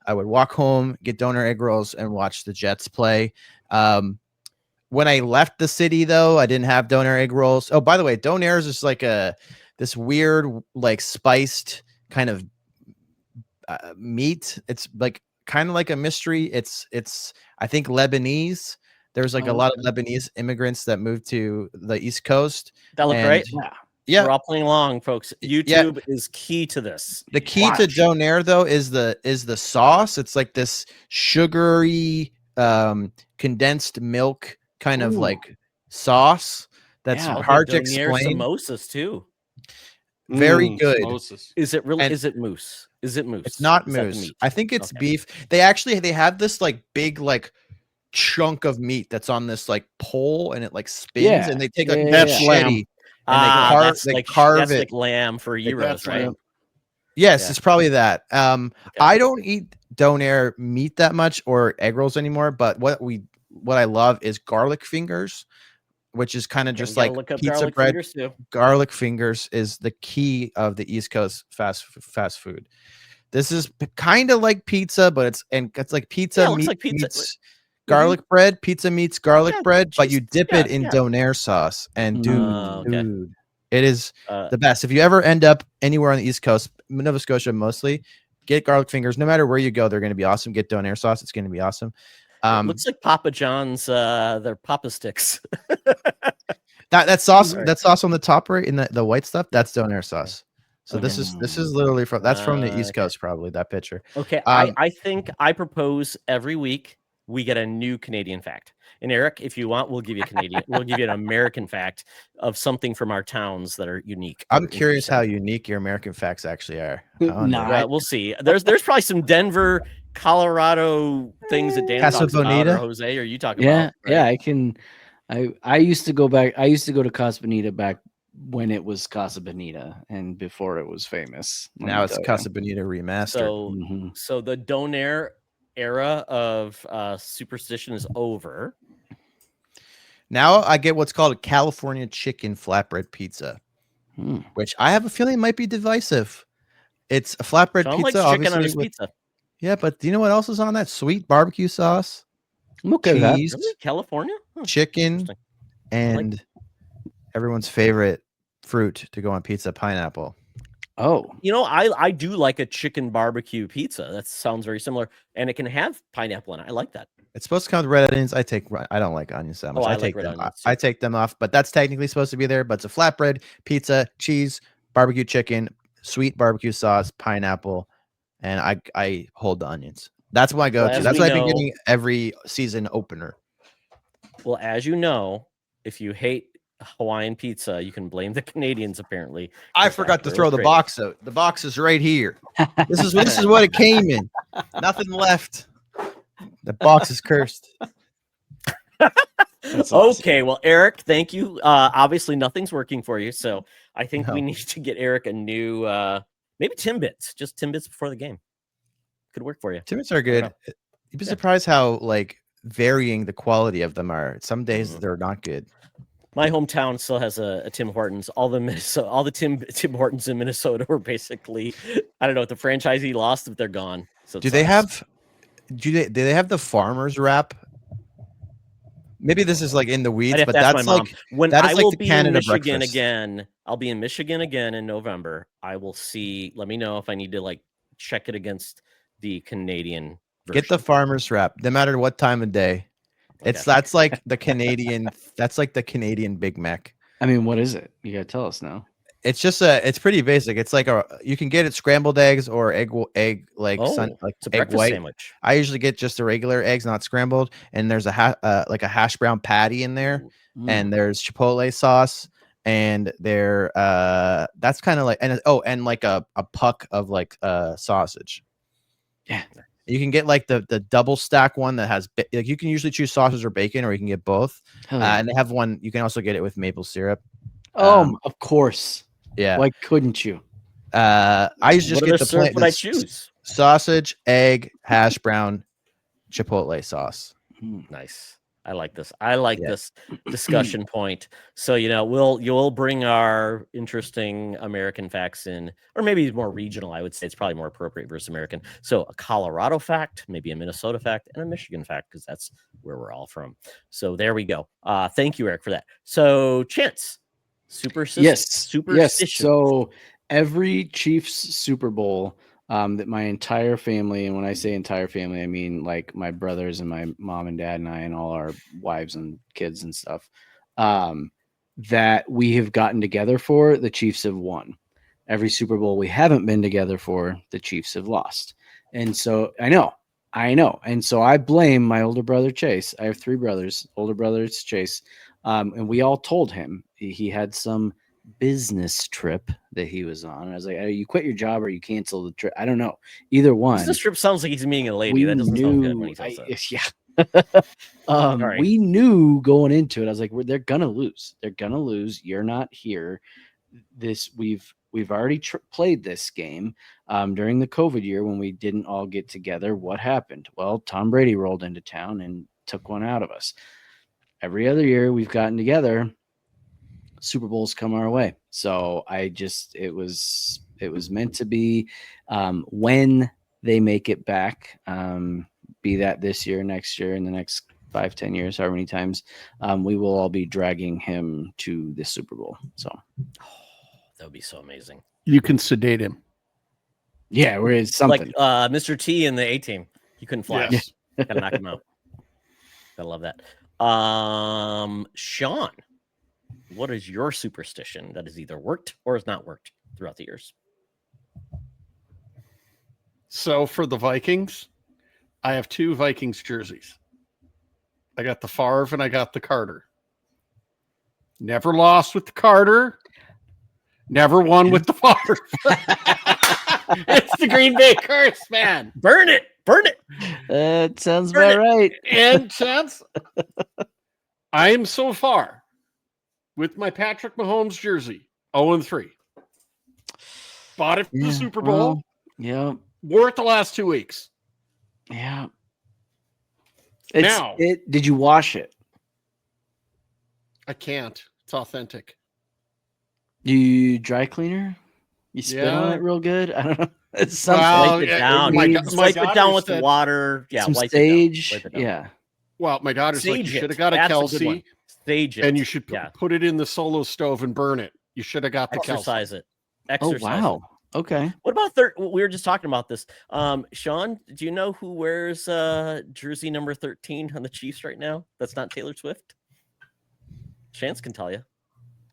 I would walk home, get donair egg rolls, and watch the Jets play. When I left the city, though, I didn't have donair egg rolls. Oh, by the way, donairs is like this weird, like spiced kind of meat. It's like kind of like a mystery. It's I think Lebanese. There's like a lot of Lebanese immigrants that moved to the East Coast. That look great. Yeah, we're all playing along, folks. YouTube is key to this. The key to donair, though, is the sauce. It's like this sugary, condensed milk kind of like sauce that's hard to explain. Samosas too. Very good. Samosas. Is it really? Is it moose? Is it moose? It's not moose. I think it's beef. They have this like big like chunk of meat that's on this like pole, and it like spins, and they take a machete and they carve it like lamb for euros, right? Yes, it's probably that. I don't eat donair meat that much or egg rolls anymore, but what I love is garlic fingers, which is kind of just like pizza bread. Garlic fingers is the key of the East Coast fast food. This is kind of like pizza, but it's like pizza meets garlic bread. Pizza meets garlic bread, but you dip it in donair sauce, and dude, It is the best. If you ever end up anywhere on the East Coast, Nova Scotia mostly, get garlic fingers. No matter where you go, they're going to be awesome. Get donair sauce. It's going to be awesome. It looks like Papa John's, their Papa Sticks. That sauce, Right. that sauce on the top right in the white stuff, that's donair sauce. So Okay. this is literally from the East Coast, probably that picture. Okay, I think I propose every week we get a new Canadian fact. And Eric, if you want, we'll give you we'll give you an American fact of something from our towns that are unique. I'm curious how unique your American facts actually are. Well, we'll see. There's probably some Denver, Colorado things that Dan Casa talks about, Bonita? or Jose, or you talk Yeah, about. Right? yeah, I can. I used to go back. I used to go to Casa Bonita back when it was Casa Bonita and before it was famous. Now it's Casa Bonita remastered. So the donair era of superstition is over. Now I get what's called a California chicken flatbread pizza, which I have a feeling might be divisive. It's a flatbread Sean pizza, likes chicken on obviously. his pizza. Yeah, but do you know what else is on that? Sweet barbecue sauce, Okay, that. cheese, Really? California? chicken, Interesting. and everyone's favorite fruit to go on pizza, pineapple. Oh, You know, I do like a chicken barbecue pizza. That sounds very similar, and it can have pineapple in it. I like that. It's supposed to come with red onions. I don't like onions that much. Oh, I I like take red them. onions, I too. take them off, but that's technically supposed to be there. But it's a flatbread pizza, cheese, barbecue chicken, sweet barbecue sauce, pineapple, and I hold the onions. That's my go-to. as That's we what I've been know- getting every season opener. Well, as you know, if you hate Hawaiian pizza, you can blame the Canadians. Apparently, I 'cause forgot that's to where throw it's the created. box out. The box is right here. This is what it came in. Nothing left. The box is cursed. that's awesome. Okay, well, Eric, thank you. Obviously, nothing's working for you, so I think we No. need to get Eric a new, maybe Timbits, just Timbits before the game. Could work for you. Timbits are good. You'd be surprised how varying the quality of them are. Some days they're not good. My hometown still has a Tim Hortons. All the Tim Hortons in Minnesota were basically, I don't know, if the franchisee lost, if they're gone. So Do they have the farmer's wrap? Maybe this is in the weeds, but that's my mom. When that is I like will the be Canada in Michigan breakfast. again, I'll be in Michigan again in November. I will see. Let me know if I need to check it against the Canadian version. Get the farmer's wrap, no matter what time of day. That's like the Canadian. That's like the Canadian Big Mac. I mean, what is it? You gotta tell us now. It's just it's pretty basic. It's you can get it scrambled eggs or egg it's a egg breakfast white sandwich. I usually get just the regular eggs, not scrambled, and there's a hash brown patty in there, and there's chipotle sauce, and that's kind of and a puck of sausage. Yeah. You can get the double stack one that has you can usually choose sausage or bacon, or you can get both. Yeah. And they have one. You can also get it with maple syrup. Of course. Yeah. Why couldn't you? I usually just get the syrup would I choose? Sausage, egg, hash brown, chipotle sauce. Nice. I like this. I like this discussion point. So you'll bring our interesting American facts in, or maybe more regional. I would say it's probably more appropriate versus American. So a Colorado fact, maybe a Minnesota fact, and a Michigan fact, because that's where we're all from. So there we go. Thank you, Eric, for that. So Chance, superstition. Yes. So every Chiefs Super Bowl, that my entire family, and when I say entire family, I mean my brothers and my mom and dad and I and all our wives and kids and stuff, that we have gotten together for, the Chiefs have won. Every Super Bowl we haven't been together for, the Chiefs have lost. And so I know. And so I blame my older brother, Chase. I have 3 brothers. Older brother is Chase. And we all told him he had some business trip that he was on. I was like, you quit your job or you cancel the trip. I don't know. Either one. Business trip sounds like he's meeting a lady. That doesn't sound good when he says that. Yeah. We knew going into it. I was like, they're gonna lose. They're gonna lose. You're not here. We've already played this game during the COVID year when we didn't all get together. What happened? Well, Tom Brady rolled into town and took one out of us. Every other year we've gotten together, Super Bowls come our way. So it was meant to be. When they make it back, be that this year, next year, in the next 5-10 years, however many times, we will all be dragging him to the Super Bowl. So That would be so amazing. You can sedate him. Yeah, we're in something. Like Mr. T in the A-Team. He couldn't fly. Yes. Gotta knock him out. Gotta love that. Sean, what is your superstition that has either worked or has not worked throughout the years? So for the Vikings, I have 2 Vikings jerseys. I got the Favre and I got the Carter. Never lost with the Carter. Never won with the Favre. It's the Green Bay curse, man. Burn it. Burn it. That sounds Burn about right. And chance, I am so far with my Patrick Mahomes jersey, 0-3. Bought it for the Super Bowl. Well, yeah. Wore it the last 2 weeks. Yeah. Now- Did you wash it? I can't. It's authentic. You dry cleaner? You spit on Yeah. it real good? I don't know. It's something. Well, Wipe it yeah, down. my Wipe it daughter down with said- water. Yeah, some wipe sage. It down. Wipe it down. Yeah. Well, my daughter's like, you Sage should it. have got a That's good one. Kelsey, Sage it. and you should Yeah. put it in the solo stove and burn it. You should have got the Kelsey. exercise it. Oh Exercise wow. it. Okay. What about we were just talking about this. Sean, do you know who wears jersey number 13 on the Chiefs right now? That's not Taylor Swift. Chance can tell you,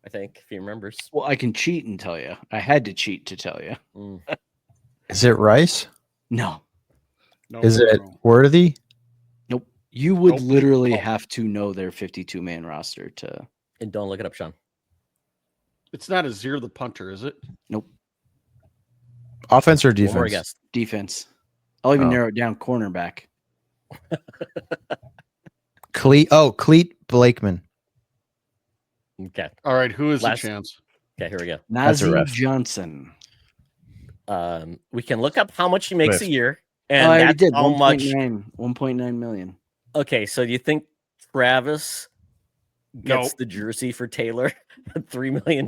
I think, if he remembers. Well, I can cheat and tell you. I had to cheat to tell you. Mm. Is it Rice? No. No, Is it no. Worthy? Nope. You would Nope. literally Oh. have to know their 52-man roster to. And don't look it up, Sean. It's not Azir the punter, is it? Nope. Offense or One more defense? guess. Defense. I'll even Oh. narrow it down. Cornerback. Cleat Blakeman. Okay. All right, who is Last- the chance? Okay, here we go. That's a Najee ref. Johnson. We can look up how much he makes Swift. a year. Oh, And I already that's did. how much. 1.9 million. Okay, so do you think Travis gets No. the jersey for Taylor at $3 million?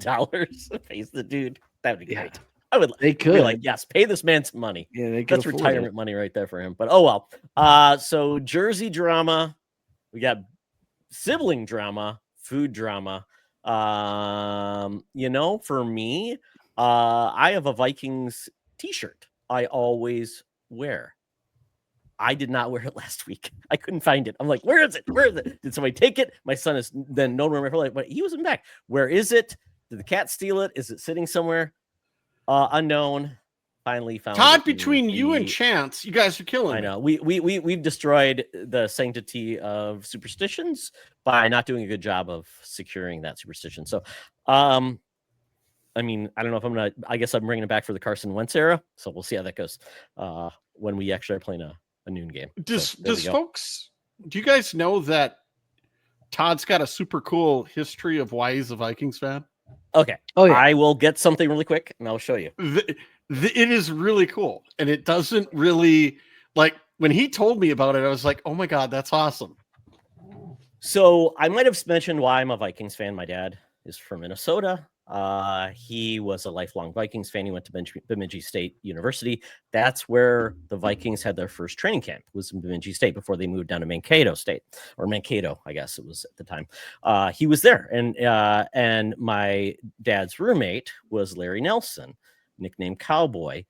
Pays the dude. That'd be Yeah. great. I would They be could. like, yes, pay this man some money. Yeah, they could That's afford retirement it. money right there for him. But oh well. So jersey drama, we got sibling drama, food drama. For me, I have a Vikings t-shirt I always wear. I did not wear it last week. I couldn't find it. I'm like, where is it? Where is it? Did somebody take it? My son is then no remember like, but he wasn't back. Where is it? Did the cat steal it? Is it sitting somewhere? Unknown. Finally found Todd, it in between you and the- Chance, you guys are killing I me. know we've destroyed the sanctity of superstitions by not doing a good job of securing that superstition. So, I mean, I don't know if I guess I'm bringing it back for the Carson Wentz era. So we'll see how that goes when we actually are playing a noon game. Does So there we go. folks, do you guys know that Todd's got a super cool history of why he's a Vikings fan? Okay, Oh yeah. I will get something really quick and I'll show you. It is really cool, and it doesn't really like when he told me about it. I was like, "Oh my god, that's awesome!" So I might have mentioned why I'm a Vikings fan. My dad is from Minnesota. He was a lifelong Vikings fan. He went to Bemidji State University. That's where the Vikings had their first training camp, was in Bemidji State before they moved down to Mankato State, or Mankato, I guess it was at the time. He was there, and my dad's roommate was Larry Nelson, nicknamed Cowboy.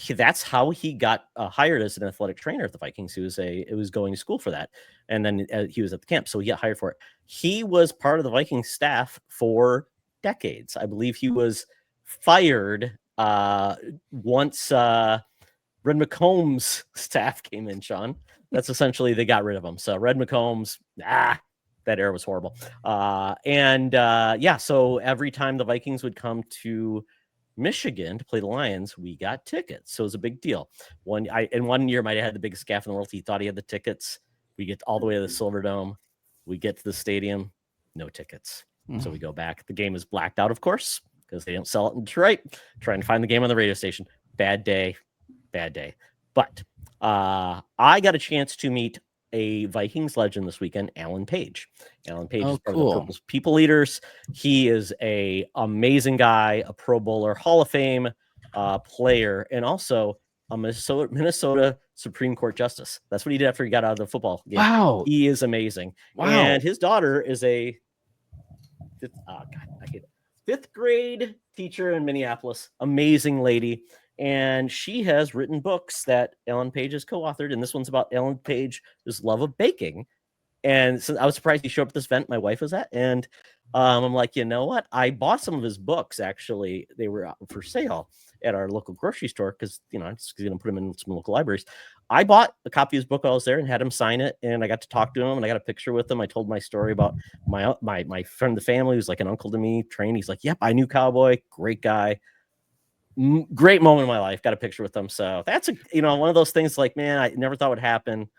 That's how he got hired as an athletic trainer at the Vikings. He was going to school for that, and then he was at the camp, so he got hired for it. He was part of the Vikings staff for decades. I believe he was fired once Red McCombs' staff came in, Sean. That's essentially they got rid of him. So Red McCombs, that era was horrible. So every time the Vikings would come to Michigan to play the Lions, we got tickets. So it was a big deal. One year might have had the biggest gaff in the world. He thought he had the tickets. We get all the way to the Silverdome. We get to the stadium, no tickets. So we go back. The game is blacked out, of course, because they don't sell it in Detroit. Trying to find the game on the radio station. Bad day. But I got a chance to meet a Vikings legend this weekend, Alan Page. Alan Page is part of the Purple's People Eaters. He is a amazing guy, a Pro Bowler, Hall of Fame player, and also a Minnesota Supreme Court justice. That's what he did after he got out of the football game. Wow. He is amazing. Wow. And his daughter is a fifth grade teacher in Minneapolis, amazing lady. And she has written books that Ellen Page has co-authored. And this one's about Ellen Page's love of baking. And so I was surprised he showed up at this event my wife was at. And I'm like, you know what? I bought some of his books. Actually, they were out for sale at our local grocery store because, you know, I'm just going to put them in some local libraries. I bought a copy of his book while I was there and had him sign it. And I got to talk to him and I got a picture with him. I told my story about my friend of the family who's like an uncle to me, trained. He's like, yep, I knew Cowboy. Great guy. Great moment in my life. Got a picture with him. So that's one of those things like, man, I never thought would happen.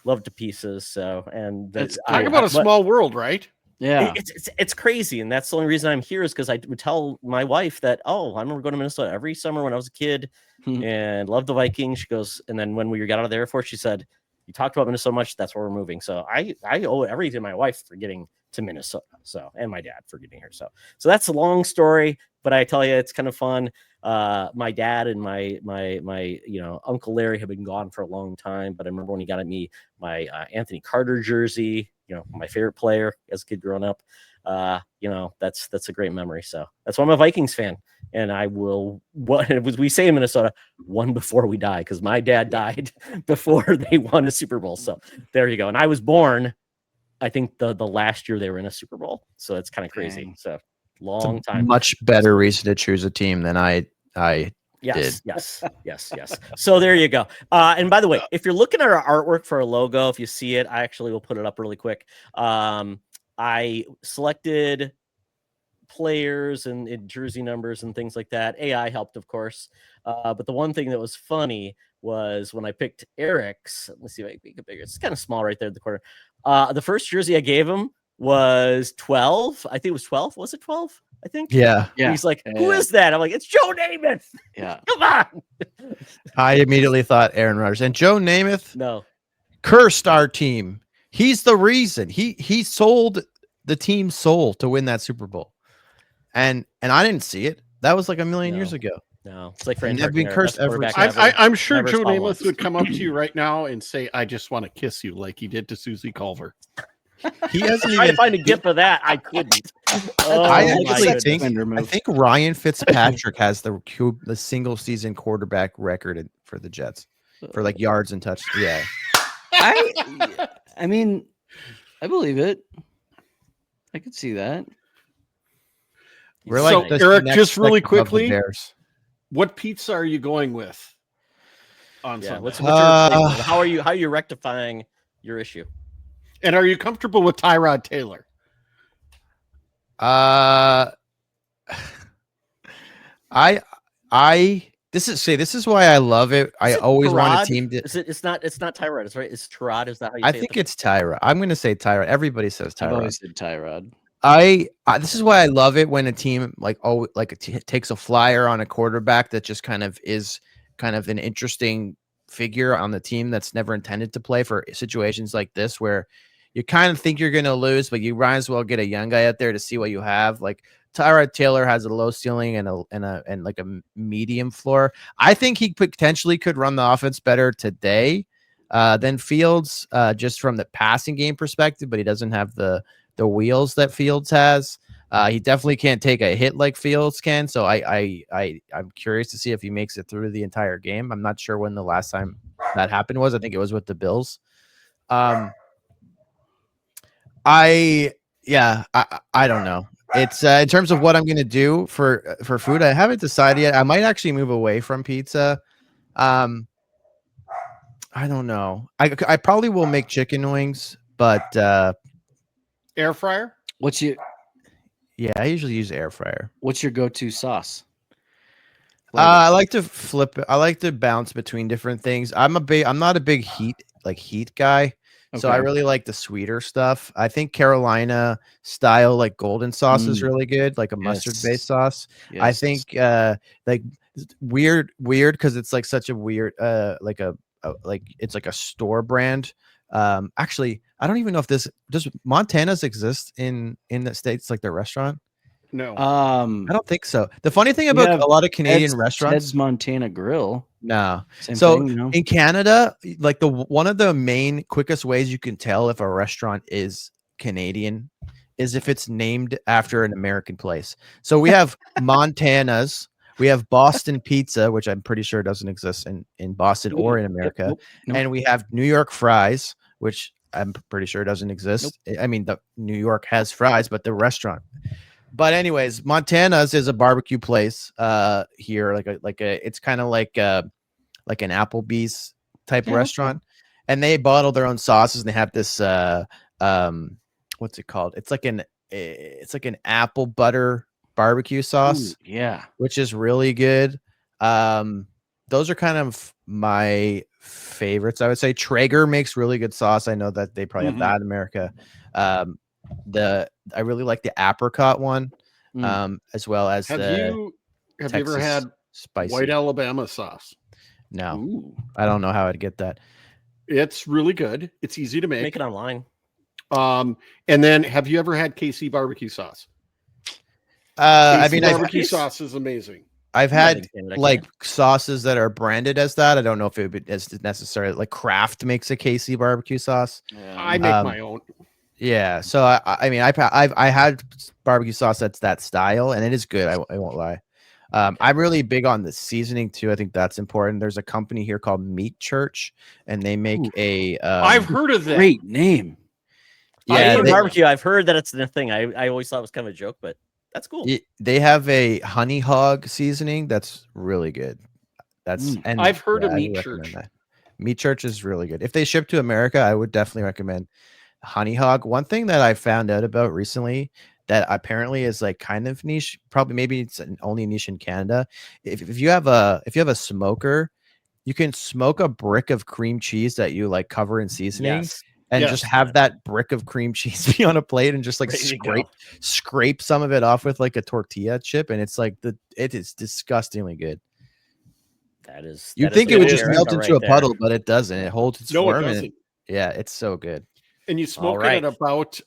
Loved to pieces. So, and talk about a small world, right? Yeah, it's crazy, and that's the only reason I'm here is because I would tell my wife that I remember going to Minnesota every summer when I was a kid and loved the Vikings. She goes, and then when we got out of the Air Force, she said, "You talked about Minnesota much. That's where we're moving." So I owe everything to my wife for getting to Minnesota. So and my dad for getting here. So that's a long story, but I tell you, it's kind of fun. My dad and my Uncle Larry have been gone for a long time, but I remember when he got me my Anthony Carter jersey, my favorite player as a kid growing up. That's a great memory. So that's why I'm a Vikings fan. And I will, we say in Minnesota, one before we die, because my dad died before they won a Super Bowl. So there you go. And I was born, I think the last year they were in a Super Bowl. So it's kind of crazy. Dang. So long time. Much better reason to choose a team than I Yes, did. yes. So there you go. And by the way, if you're looking at our artwork for a logo, if you see it, I actually will put it up really quick. I selected players and jersey numbers and things like that. AI helped, of course. But the one thing that was funny was when I picked Eric's. Let's see if I can make it bigger. It's kind of small right there at the corner. The first jersey I gave him was 12. I think it was 12. Was it 12? I think. Yeah. And he's like, who is that? I'm like, it's Joe Namath. Yeah. Come on. I immediately thought Aaron Rodgers. And Joe Namath cursed our team. He's the reason. He sold the team's soul to win that Super Bowl. And I didn't see it. That was like a million years ago. No, it's like I've been cursed ever. I'm sure Joe Namath would come up to you right now and say, "I just want to kiss you," like he did to Susie Culver. He hasn't trying even to find a gift for that. I couldn't. I actually think Ryan Fitzpatrick has the single season quarterback record for the Jets for like yards and touch. Yeah. I mean, I believe it. I could see that. We're like Eric, just really quickly, Bears. What pizza are you going with on Sunday? What's your replacement? How are you rectifying your issue? And are you comfortable with Tyrod Taylor? This is why I love it. I always want a team to. It's not Tyrod. It's right. It's Tyrod. Is that how you I say think it's Tyrod. I'm going to say Tyrod. Everybody says Tyrod. I've always said Tyrod. This is why I love it when a team takes a flyer on a quarterback that just kind of is kind of an interesting figure on the team that's never intended to play for situations like this where you kind of think you're going to lose, but you might as well get a young guy out there to see what you have. Like Tyrod Taylor has a low ceiling and like a medium floor. I think he potentially could run the offense better today than Fields, just from the passing game perspective, but he doesn't have the wheels that Fields has. He definitely can't take a hit like Fields can. So I'm curious to see if he makes it through the entire game. I'm not sure when the last time that happened was. I think it was with the Bills. I don't know. It's in terms of what I'm going to do for food, I haven't decided yet. I might actually move away from pizza. I don't know. I probably will make chicken wings, but air fryer. Yeah, I usually use air fryer. What's your go-to sauce? I like to flip it. I like to bounce between different things. I'm not a big heat guy. Okay. So I really like the sweeter stuff. I think Carolina style like golden sauce is really good, like a mustard based sauce. Yes. I think like weird because it's like such a weird like it's like a store brand. Actually, I don't even know if does Montana's exist in the States, like their restaurant? No. I don't think so. The funny thing about a lot of Canadian restaurants, Ted's Montana Grill. No. In Canada, like one of the main quickest ways you can tell if a restaurant is Canadian is if it's named after an American place. So we have Montana's, we have Boston Pizza, which I'm pretty sure doesn't exist in Boston or in America, Nope. and we have New York fries, which I'm pretty sure doesn't exist. I mean, the New York has fries, but the restaurant. But anyways, Montana's is a barbecue place here, like a it's kind of like an Applebee's type restaurant, and they bottle their own sauces, and they have this what's it called? It's like an apple butter barbecue sauce. Ooh, yeah. Which is really good. Those are kind of my favorites. I would say Traeger makes really good sauce. I know that they probably have that in America. I really like the apricot one, as well as have you ever had spicy white Alabama sauce? No. Ooh. I don't know how I'd get that. It's really good. It's easy to make. Make it online. And then have you ever had KC barbecue sauce? I mean, barbecue sauce is amazing. I've had like sauces that are branded as that. I don't know if it would as necessarily like Kraft makes a KC barbecue sauce. I make my own. Yeah, so I mean, I had barbecue sauce that's that style, and it is good. I won't lie. I'm really big on the seasoning too. I think that's important. There's a company here called Meat Church, and they make I've heard of that. Great name. Yeah, barbecue. I've heard that it's the thing. I always thought it was kind of a joke, but that's cool. They have a honey hog seasoning that's really good. And I've heard of Meat Church. That. Meat Church is really good. If they ship to America, I would definitely recommend honey hog. One thing that I found out about recently that apparently is like kind of niche, probably maybe it's only niche in Canada. If you have a smoker, you can smoke a brick of cream cheese that you like cover in seasoning. Yes. And just have that brick of cream cheese be on a plate and just like scrape some of it off with like a tortilla chip, and it's like it is disgustingly good. You'd think it would just melt into a puddle, but it doesn't. It holds its form. It doesn't. Yeah, it's so good. And you smoke it at about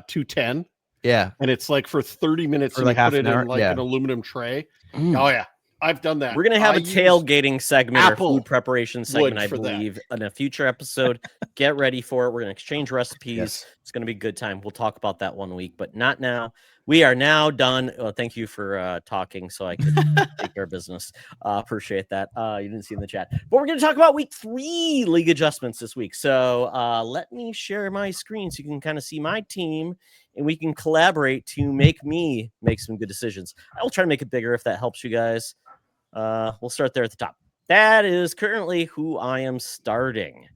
210. Yeah, and it's like for 30 minutes, for like half an hour, in like an aluminum tray. Oh yeah. I've done that. We're going to have a tailgating segment or food preparation segment, I believe, in a future episode. Get ready for it. We're going to exchange recipes. Yes. It's going to be a good time. We'll talk about that one week, but not now. We are now done. Well, thank you for talking so I could take care of business. Appreciate that. You didn't see in the chat. But we're going to talk about week 3 league adjustments this week. So let me share my screen so you can kind of see my team, and we can collaborate to make me make some good decisions. I will try to make it bigger if that helps you guys. We'll start there at the top. That is currently who I am starting.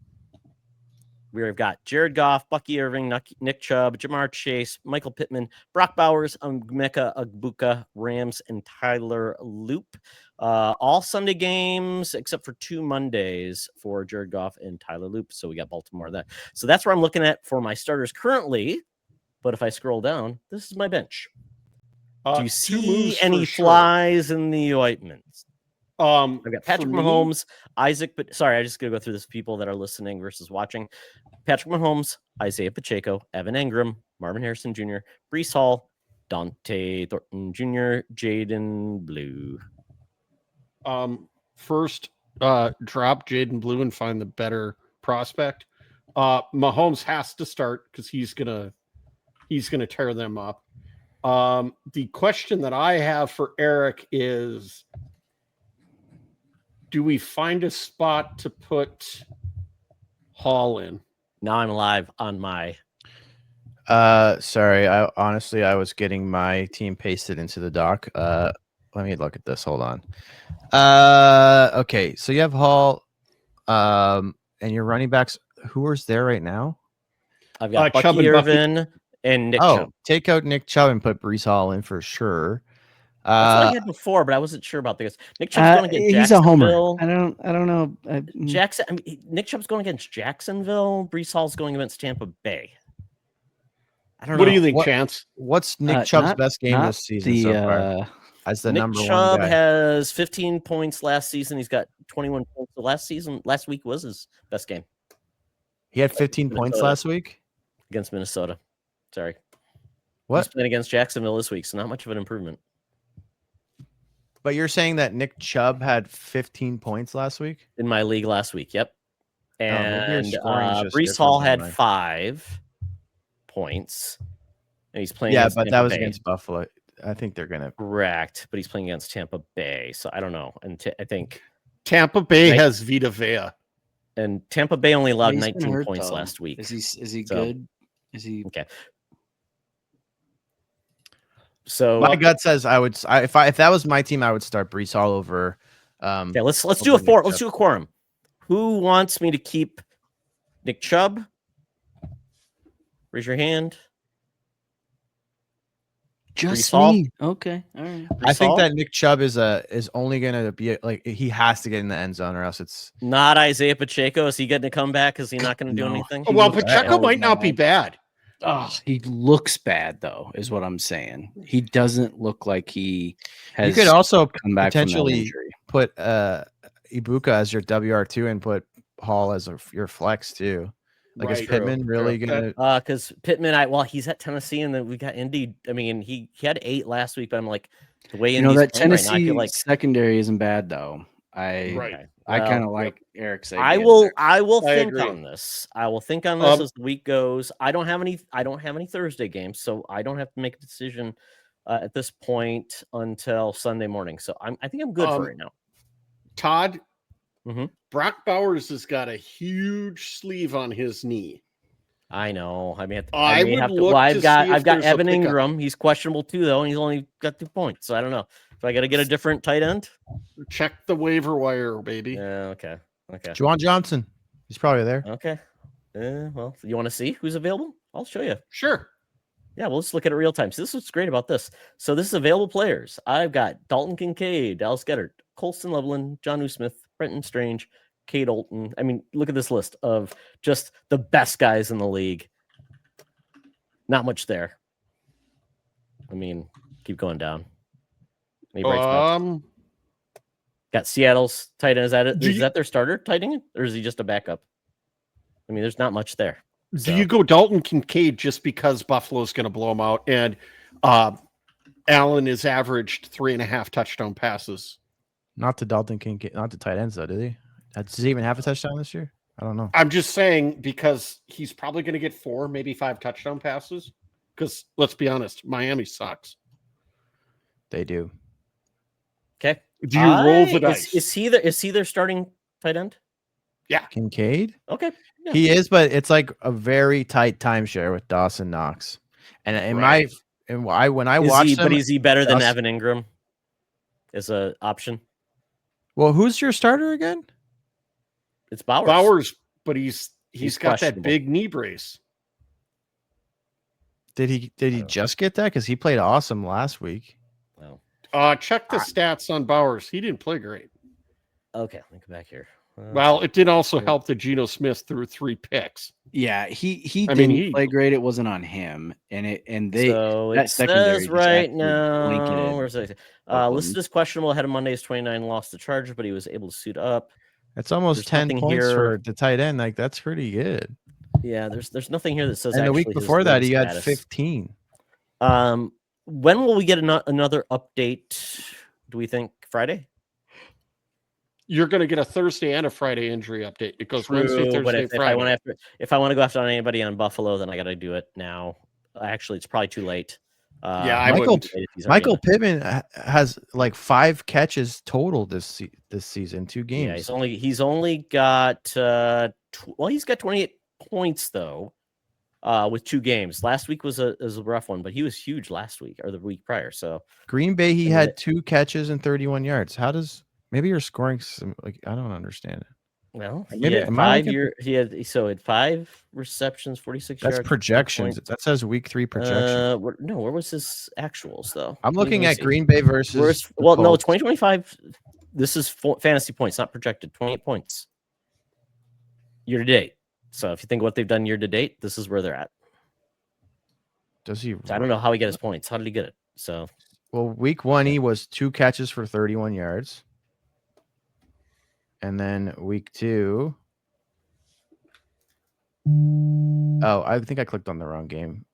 We've got Jared Goff, Bucky Irving, Nick Chubb, Jamar Chase, Michael Pittman, Brock Bowers, Emeka Egbuka, Rams, and Tyler Loop. All Sunday games except for 2 Mondays for Jared Goff and Tyler Loop. So we got Baltimore there. So that's where I'm looking at for my starters currently. But if I scroll down, this is my bench. Do you see any flies in the ointments? I've got Patrick Mahomes, Isaac, but sorry, I just gotta go through this people that are listening versus watching. Patrick Mahomes, Isaiah Pacheco, Evan Engram, Marvin Harrison Jr., Breece Hall, Dante Thornton Jr., Jaden Blue. First, drop Jaden Blue and find the better prospect. Mahomes has to start because he's gonna tear them up. The question that I have for Eric is, do we find a spot to put Hall in? Now I'm live on my. Sorry. I was getting my team pasted into the doc. Let me look at this. Hold on. Okay. So you have Hall, and your running backs. Who is there right now? I've got Bucky Irvin and Nick Chubb. Take out Nick Chubb and put Breece Hall in for sure. That's what I had before, but I wasn't sure about this. Nick Chubb's going to get He's a homer. I don't know. Jackson. I mean, Nick Chubb's going against Jacksonville. Breece Hall's going against Tampa Bay. I don't know. What do you think, Chance? What's Nick Chubb's best game this season so far? As the number one guy. Nick Chubb has 15 points last season. He's got 21 points. Last week was his best game. He had 15 points last week against Minnesota. Sorry. What? He's playing against Jacksonville this week, so not much of an improvement. But you're saying that Nick Chubb had 15 points last week? In my league last week, yep. And Breece Hall had 5 points. and he's playing. Yeah, against but that Tampa was Bay. against Buffalo. I think they're gonna. Correct, but he's playing against Tampa Bay, so I don't know. And I think Tampa Bay Right. has Vita Vea. and Tampa Bay only allowed He's been 19 hurt, points though. last week. Is he So- good? Is he? Okay. So My gut says if that was my team, I would start Brees all over. okay, let's do a over Nick four. Let's Chubb. do a quorum. Who wants me to keep Nick Chubb? Raise your hand. Just Hall? me. Okay. All right. I think Hall? that Nick Chubb is only gonna be like he has to get in the end zone or else it's Not Isaiah Pacheco. Is he getting to come back? Is he not going to do No. anything? Well, looks Pacheco so might not be bad. Oh, he looks bad though, is what I'm saying. He doesn't look like he has. you could also come back from that potentially injury. put Ibuka as your WR2 and put Hall as your flex too. Like is Right. Pittman really True. gonna Because Pittman, he's at Tennessee, and then we got Indy. I mean, he had 8 last week, but I'm like, the way You Indy's know that playing right now, I Tennessee feel like secondary isn't bad though. I Right. I well, kind of like Eric saying. I will I think agree. on this. I will think on this Um, as the week goes. I don't have any Thursday games, so I don't have to make a decision at this point until Sunday morning. So I think I'm good for right now. Todd, Mhm. Brock Bowers has got a huge sleeve on his knee. I know. I mean, I may would have to. look Well, I've to got see if there's a Evan pickup. Ingram. He's questionable too, though, and he's only got 2 points. So I don't know. So I got to get a different tight end. Check the waiver wire, baby. Yeah. Okay. Juwan Johnson? He's probably there. Okay. Well, you want to see who's available? I'll show you. Sure. Yeah, we'll just look at it real time. So this is what's great about this. So this is available players. I've got Dalton Kincaid, Dallas Goedert, Colston Loveland, John Smith, Brenton Strange, Kate Olton. I mean, look at this list of just the best guys in the league. Not much there. I mean, keep going down. Any bright spots? Got Seattle's tight end. Is that it? Is that their starter tight end, or is he just a backup? I mean, there's not much there. Do you go Dalton Kincaid just because Buffalo's going to blow him out and Allen is averaged 3.5 touchdown passes? Not to Dalton Kincaid, not to tight ends though, did he? Does he even have a touchdown this year? I don't know. I'm just saying because he's probably going to get 4, maybe 5 touchdown passes. Because let's be honest, Miami sucks. They do. Okay. Do you roll the dice? Is he their starting tight end? Yeah. Kincaid? Okay. Yeah. He is, but it's like a very tight timeshare with Dawson Knox. And when I watched him, but is he better than Dawson- Evan Ingram as an option? well, who's your starter again? It's Bowers. Bowers, but he's got that questionable. big knee brace. Did he just get that? Because he played awesome last week. Well, Check the stats on Bowers. He didn't play great. okay. Let me go back here. Well, it did also help that Geno Smith threw 3 picks. Yeah, he I mean, didn't play great. It wasn't on him, So that it secondary says just right absolutely now. blanketed Where's it? Oakland. Listed as questionable ahead of Monday's 29. Lost the Charger, but he was able to suit up. That's almost There's 10 nothing points here. for the tight end. Like that's pretty good. Yeah, there's nothing here that says. And the week actually his before that, league he had status. 15. When will we get another update? Do we think Friday? You're going to get a Thursday and a Friday injury update. It goes Wednesday, True, but Thursday, if I Friday. want to go after anybody on Buffalo, then I got to do it now. Actually, it's probably too late. Yeah, I Michael wouldn't. Michael Pittman has like 5 catches total this season, 2 games. Yeah, he's only got he's got 28 points though, with 2 games. Last week was a rough one, but he was huge last week or the week prior. So Green Bay, he had 2 catches and 31 yards. How does maybe you're scoring some like I don't understand it. well, he Maybe had am I 5 looking- he had 5 receptions, 46 That's yards. projections. That says week 3 projection. Where was his actuals though? I'm looking Let me at see. Green Bay versus the Well, no, Colts. 2025. This is fantasy points, not projected. 28 points year to date. So if you think what they've done year to date, this is where they're at. Does he? So I don't know how he got his points. How did he get it? So Well, week 1 he was 2 catches for 31 yards. And then week 2. Oh, I think I clicked on the wrong game.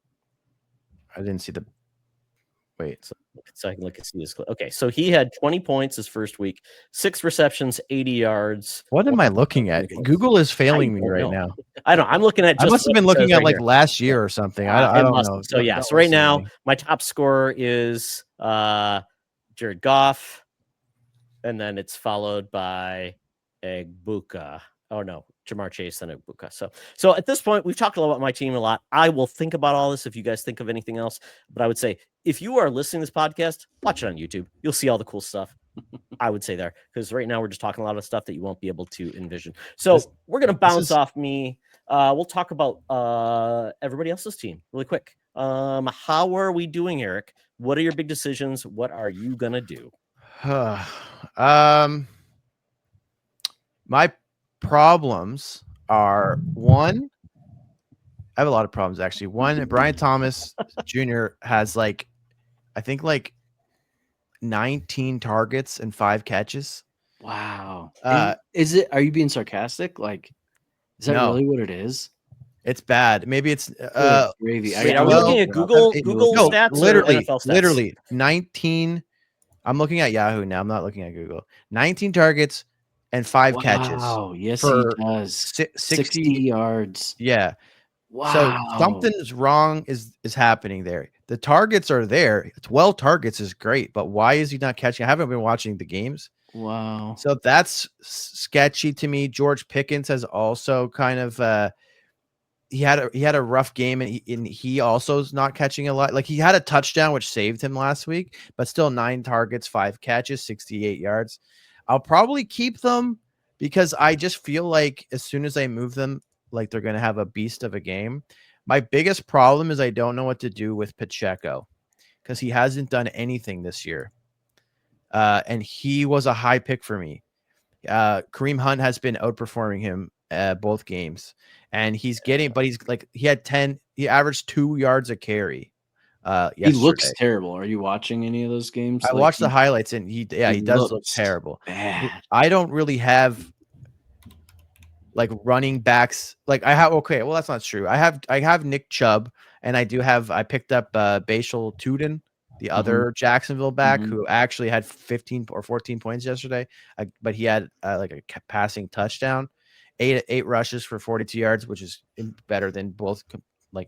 I didn't see the Wait. So I can look and see his. Okay, so he had 20 points his first week, 6 receptions, 80 yards. What am I looking at? Google is failing me right now. I don't know. I'm looking at. I Just must have what been it looking says at right like here. last year or something. I It don't must know. be. So yeah. Don't So right listen to now, me. my top scorer is Jared Goff, and then it's followed by Egbuka. Oh no, Jamar Chase and Egbuka. So at this point, we've talked about my team a lot. I will think about all this if you guys think of anything else. But I would say if you are listening to this podcast, watch it on YouTube. You'll see all the cool stuff. I would say there, because right now we're just talking a lot of stuff that you won't be able to envision. So we're gonna bounce off me. We'll talk about everybody else's team really quick. How are we doing, Eric? What are your big decisions? What are you gonna do? My problems are one. I have a lot of problems actually. One, Brian Thomas Jr. has I think 19 targets and 5 catches. Wow. Is it? Are you being sarcastic? Like, is that No. really what it is? It's bad. Maybe it's gravy. Wait, are we looking at Google no, stats literally, or NFL stats? literally 19. I'm looking at Yahoo now. I'm not looking at Google. 19 targets and 5 catches. Wow. Yes, for he does. 60 yards. Yeah. Wow. So something's wrong is happening there. The targets are there. 12 targets is great, but why is he not catching? I haven't been watching the games. Wow. So that's sketchy to me. George Pickens has also kind of he had a rough game, and he also is not catching a lot. Like, he had a touchdown which saved him last week, but still 9 targets, 5 catches, 68 yards. I'll probably keep them because I just feel like as soon as I move them, like, they're going to have a beast of a game. My biggest problem is I don't know what to do with Pacheco because he hasn't done anything this year. And he was a high pick for me. Kareem Hunt has been outperforming him both games, and he's getting, but he averaged 2 yards a carry. He looks terrible. Are you watching any of those games? I watched the highlights, and he does look terrible. Bad. I don't really have running backs. Well, that's not true. I have Nick Chubb, and I picked up Bashal Tuden, the other Jacksonville back, who actually had 15 or 14 points yesterday, but he had a passing touchdown, 8 rushes for 42 yards, which is better than both.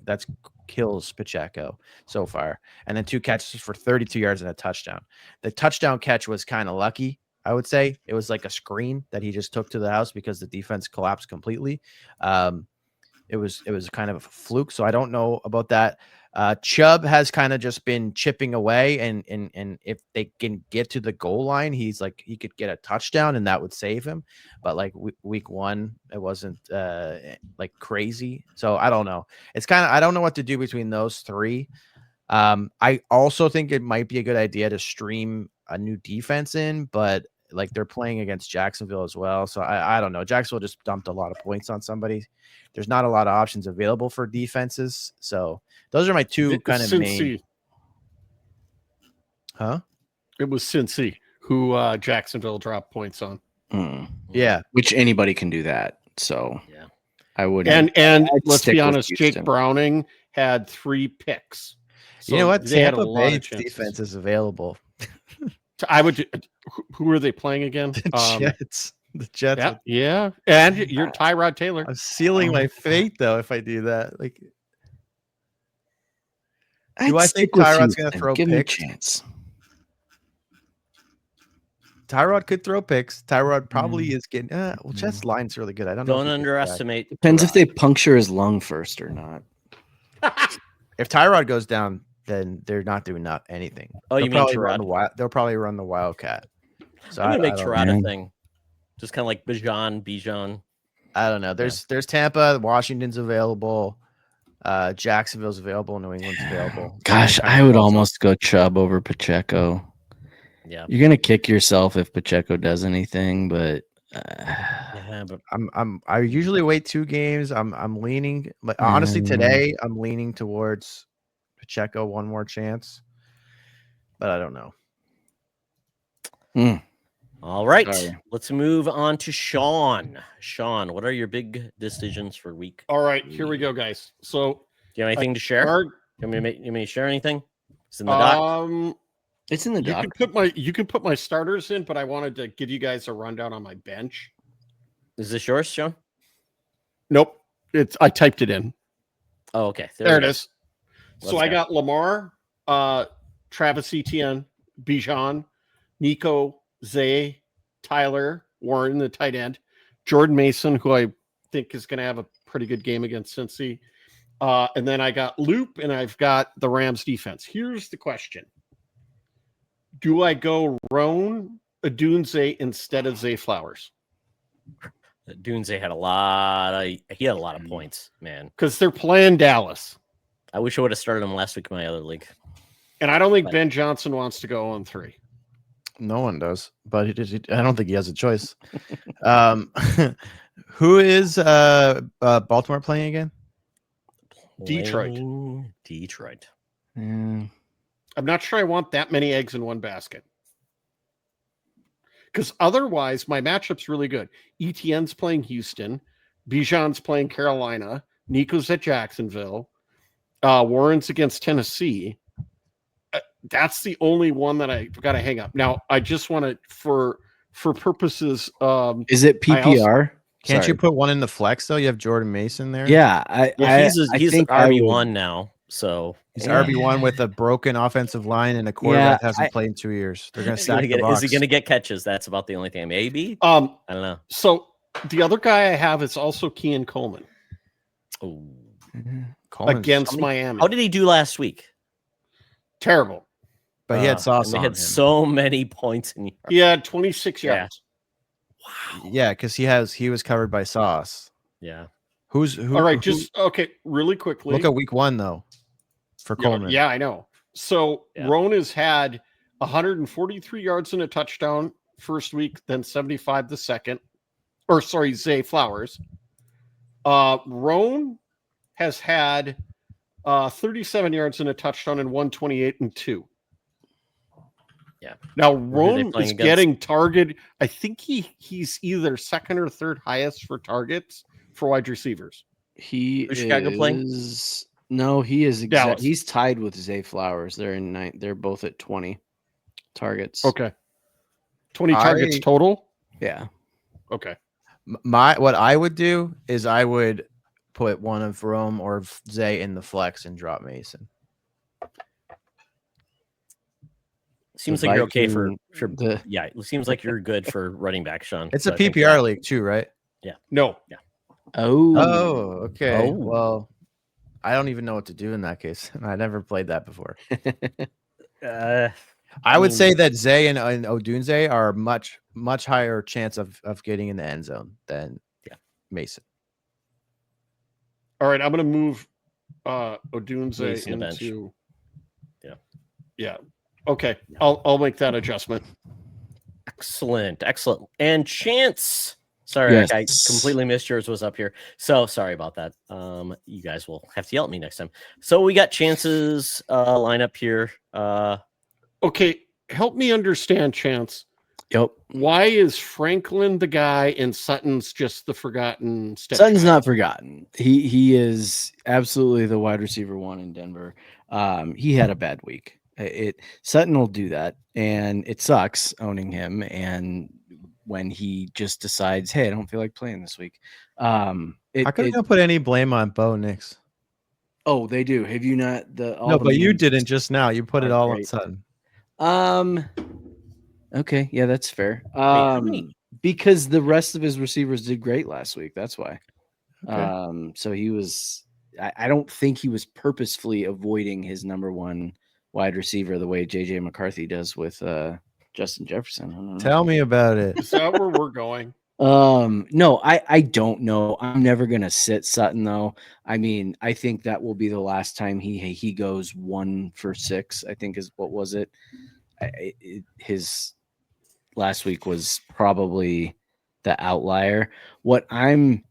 That's kills Pacheco so far, and then 2 catches for 32 yards and a touchdown. The touchdown catch was kind of lucky, I would say. It was like a screen that he just took to the house because the defense collapsed completely. It was kind of a fluke, so I don't know about that. Chubb has kind of just been chipping away, and if they can get to the goal line, he could get a touchdown, and that would save him. But week 1, it wasn't crazy. So I don't know. It's kind of, I don't know what to do between those 3. I also think it might be a good idea to stream a new defense in, but they're playing against Jacksonville as well. So I don't know. Jacksonville just dumped a lot of points on somebody. There's not a lot of options available for defenses. So those are my 2 kind of main. Huh? It was Cincy who Jacksonville dropped points on. Yeah. Which anybody can do that. So yeah, I wouldn't. And let's be honest, Jake Browning had 3 picks. So you know what? They had a Tampa lot Bay's of chances. defense is available. I would. Who are they playing again? The Jets. The Jets. Yeah. And you're Tyrod Taylor. I'm sealing my fate though if I do that. Do I think Tyrod's going to throw Give me a picks? chance. Tyrod could throw picks. Tyrod probably is getting. Jets line's really good. I don't know. Don't underestimate. Depends if they puncture his lung first or not. If Tyrod goes down, then they're not doing anything. Oh, you mean Tyrod? They'll probably run the Wildcat. So I'm gonna make Tyrod a thing, just kind of like Bijan. I don't know. There's Tampa, Washington's available, Jacksonville's available, New England's available. Gosh, I would almost go Chubb over Pacheco. Yeah, you're gonna kick yourself if Pacheco does anything, but but I usually wait 2 games. I'm leaning, but honestly today I'm leaning towards Pacheco, one more chance, but I don't know. All right, let's move on to Sean. Sean, what are your big decisions for week? All right, here we go, guys. So, do you have anything to share? You want me to share anything? It's in the dock. It's in the dock. You can put my starters in, but I wanted to give you guys a rundown on my bench. Is this yours, Sean? Nope. I typed it in. Oh, okay. There it we go. is. So I got Lamar, Travis Etienne, Bijan, Nico, Zay, Tyler, Warren, the tight end, Jordan Mason, who I think is going to have a pretty good game against Cincy. And then I got Loop, and I've got the Rams defense. Here's the question. Do I go Roan Adunze instead of Zay Flowers? Dunze had a lot of points, man. Because they're playing Dallas. I wish I would have started him last week in my other league. And I don't think Ben Johnson wants to go on 3. No one does, but I don't think he has a choice. Who is Baltimore playing again? Detroit. Yeah. I'm not sure I want that many eggs in one basket. Because otherwise, my matchup's really good. Etienne's playing Houston. Bijan's playing Carolina. Nico's at Jacksonville. Warren's against Tennessee. That's the only one that I've got to hang up. Now, I just want to, for purposes... Is it PPR? Can't you put one in the flex, though? You have Jordan Mason there? Yeah. He's an RB1 now. So he's RB1 with a broken offensive line and a quarterback that hasn't played in 2 years. They're going to stack the box. Is he going to get catches? That's about the only thing. Maybe. I don't know. So the other guy I have is also Kean Coleman. Oh, against Miami. How did he do last week? Terrible. But he had sauce on him. He had him. so many points in yards. He had 26 yards. Wow. Yeah, because he was covered by sauce. Yeah. Who? All right, okay, really quickly. Look at week 1 though. For Coleman. Yeah, I know. So Roan has had 143 yards and a touchdown first week, then 75 the second. Or sorry, Zay Flowers. Roan has had 37 yards and a touchdown and 128 and 2. Yeah. Now Roan is getting targeted. I think he's either second or third highest for targets for wide receivers. Who's Chicago playing? No, he is he's tied with Zay Flowers. They're in 9th. They're both at 20 targets. Okay. 20 targets total? Yeah. Okay. What I would do is I would put one of Rome or Zay in the flex and drop Mason. Seems like you're okay for yeah. It seems like you're good for running back, Sean. It's a PPR league too, right? Yeah. No. Yeah. Oh, okay. Well, I don't even know what to do in that case. I never played that before. I would say that Zay and Odunze are much higher chance of getting in the end zone than Mason. All right, I'm going to move Odunze Mason into. Yeah. Yeah. Okay, I'll make that adjustment. Excellent. And Chance. Sorry, yes. I completely missed yours was up here. So sorry about that. You guys will have to yell at me next time. So we got Chance's lineup here. Okay, help me understand, Chance. Yep. Why is Franklin the guy and Sutton's just the forgotten step? Sutton's not forgotten. He is absolutely the wide receiver 1 in Denver. He had a bad week. Sutton will do that, and it sucks owning him. And when he just decides, hey, I don't feel like playing this week. How come you don't put any blame on Bo Nix? Oh, they do. Have you not? But you didn't just now. You put it all on Sutton. Okay, yeah, that's fair. Because the rest of his receivers did great last week. That's why. Okay. So he was. I don't think he was purposefully avoiding his number 1 wide receiver the way JJ McCarthy does with Justin Jefferson. I don't know. Tell me about it. Is that where we're going? No, I don't know. I'm never gonna sit Sutton though. I mean, I think that will be the last time he goes 1 for 6. I think is what was it? His last week was probably the outlier. What I'm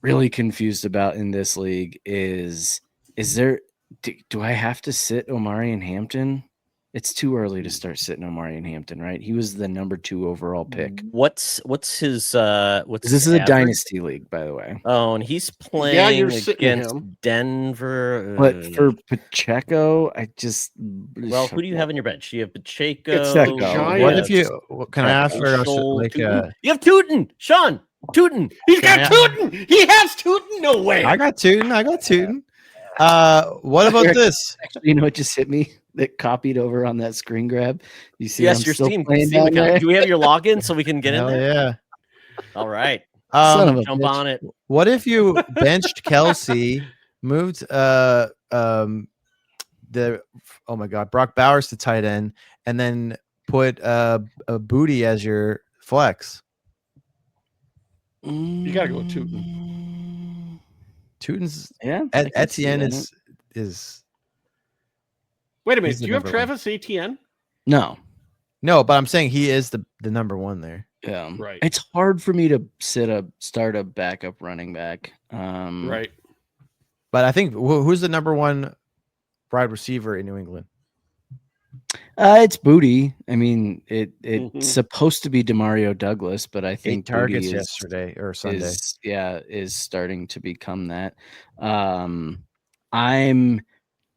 really confused about in this league is there. Do I have to sit Omari and Hampton? It's too early to start sitting Omari in Hampton, right? He was the number 2 overall pick. What's his what's This his is a average? dynasty league, by the way. Oh, and he's Yeah, you're playing sitting against him. Denver. But for Pacheco, I just Well, who do you have on your bench? You have Pacheco. It's the you Giants. What have if you? Can I ask for Marshall, like? Tootin. You have Tootin, Sean Tootin. He's Can got I- Tootin. He has Tootin. No way. I got Tootin. What about Eric, this? Actually, you know what just hit me? That copied over on that screen grab. You see, Yes, I'm your still Steam playing account. down there. Do we have your login so we can get in Hell there? yeah. All right, Son of a jump bitch. on it. What if you benched Kelsey, moved the oh my god, Brock Bowers to tight end, and then put a Booty as your flex? You gotta go with Tootin. Tootin's Yeah, I can see Etienne that. is Wait a minute. He's the Do you have number one. Travis Etienne? No. no, but I'm saying he is the number one there. Yeah. Right. It's hard for me to start a backup running back. Right. But I think who's the number one wide receiver in New England? It's Booty. I mean, it's Mhm. supposed to be Demario Douglas, but I 8 think targets Booty yesterday or Sunday. is starting to become that.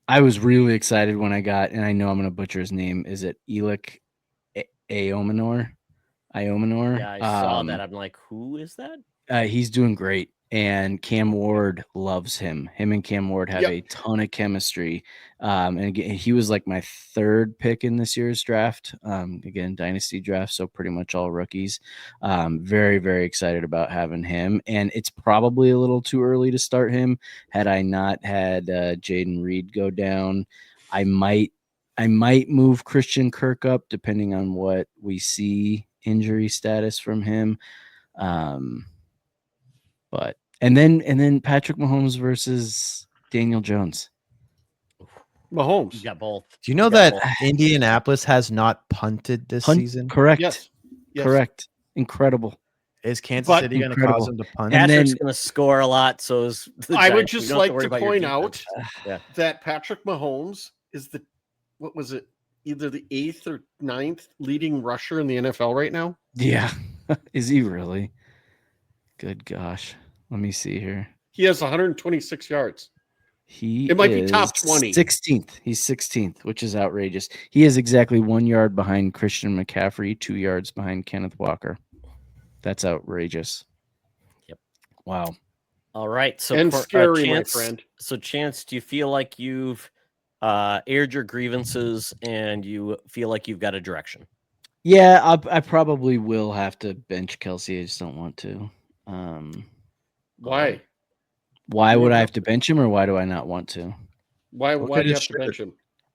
I was really excited when I got, and I know I'm going to butcher his name. Is it Elic Iomenor? Yeah, I saw that. I'm like, who is that? He's doing great, and Cam Ward loves him. Him and Cam Ward have Yep. a ton of chemistry. And again, he was like my 3rd pick in this year's draft. Again, dynasty draft, so pretty much all rookies. Very, very excited about having him, and it's probably a little too early to start him. Had I not had Jaden Reed go down, I might move Christian Kirk up depending on what we see injury status from him. But and then Patrick Mahomes versus Daniel Jones. You Mahomes. got both. Do you know got that both. Indianapolis has not punted this season? Correct. Yes. Yes. Correct. Incredible. Is Kansas But- City going to Incredible. cause them to punt? And Patrick's then- going to score a lot. So is the I would Giants. You just don't have like worry to about your point out defense. that Patrick Mahomes is what was it? Either the 8th or 9th leading rusher in the NFL right now. Yeah. Is he really? Good gosh. Let me see here. He has 126 yards. He It might be top is 20. 16th. He's 16th, which is outrageous. He is exactly 1 yard behind Christian McCaffrey, 2 yards behind Kenneth Walker. That's outrageous. Yep. Wow. All right. So And scary, my Chance, friend. So Chance, do you feel like you've aired your grievances and you feel like you've got a direction? Yeah, I probably will have to bench Kelsey. I just don't want to. Why? Why You would would I have have to bench him, or why do I not want to? Why Look do at you his have to shirt. bench